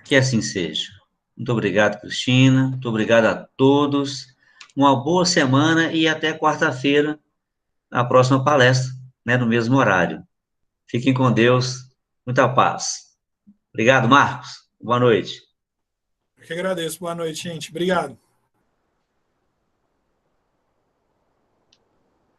Que assim seja. Muito obrigado, Cristina. Muito obrigado a todos. Uma boa semana e até quarta-feira, na próxima palestra, né, no mesmo horário. Fiquem com Deus. Muita paz. Obrigado, Marcos. Boa noite.
Eu que agradeço. Boa noite, gente. Obrigado.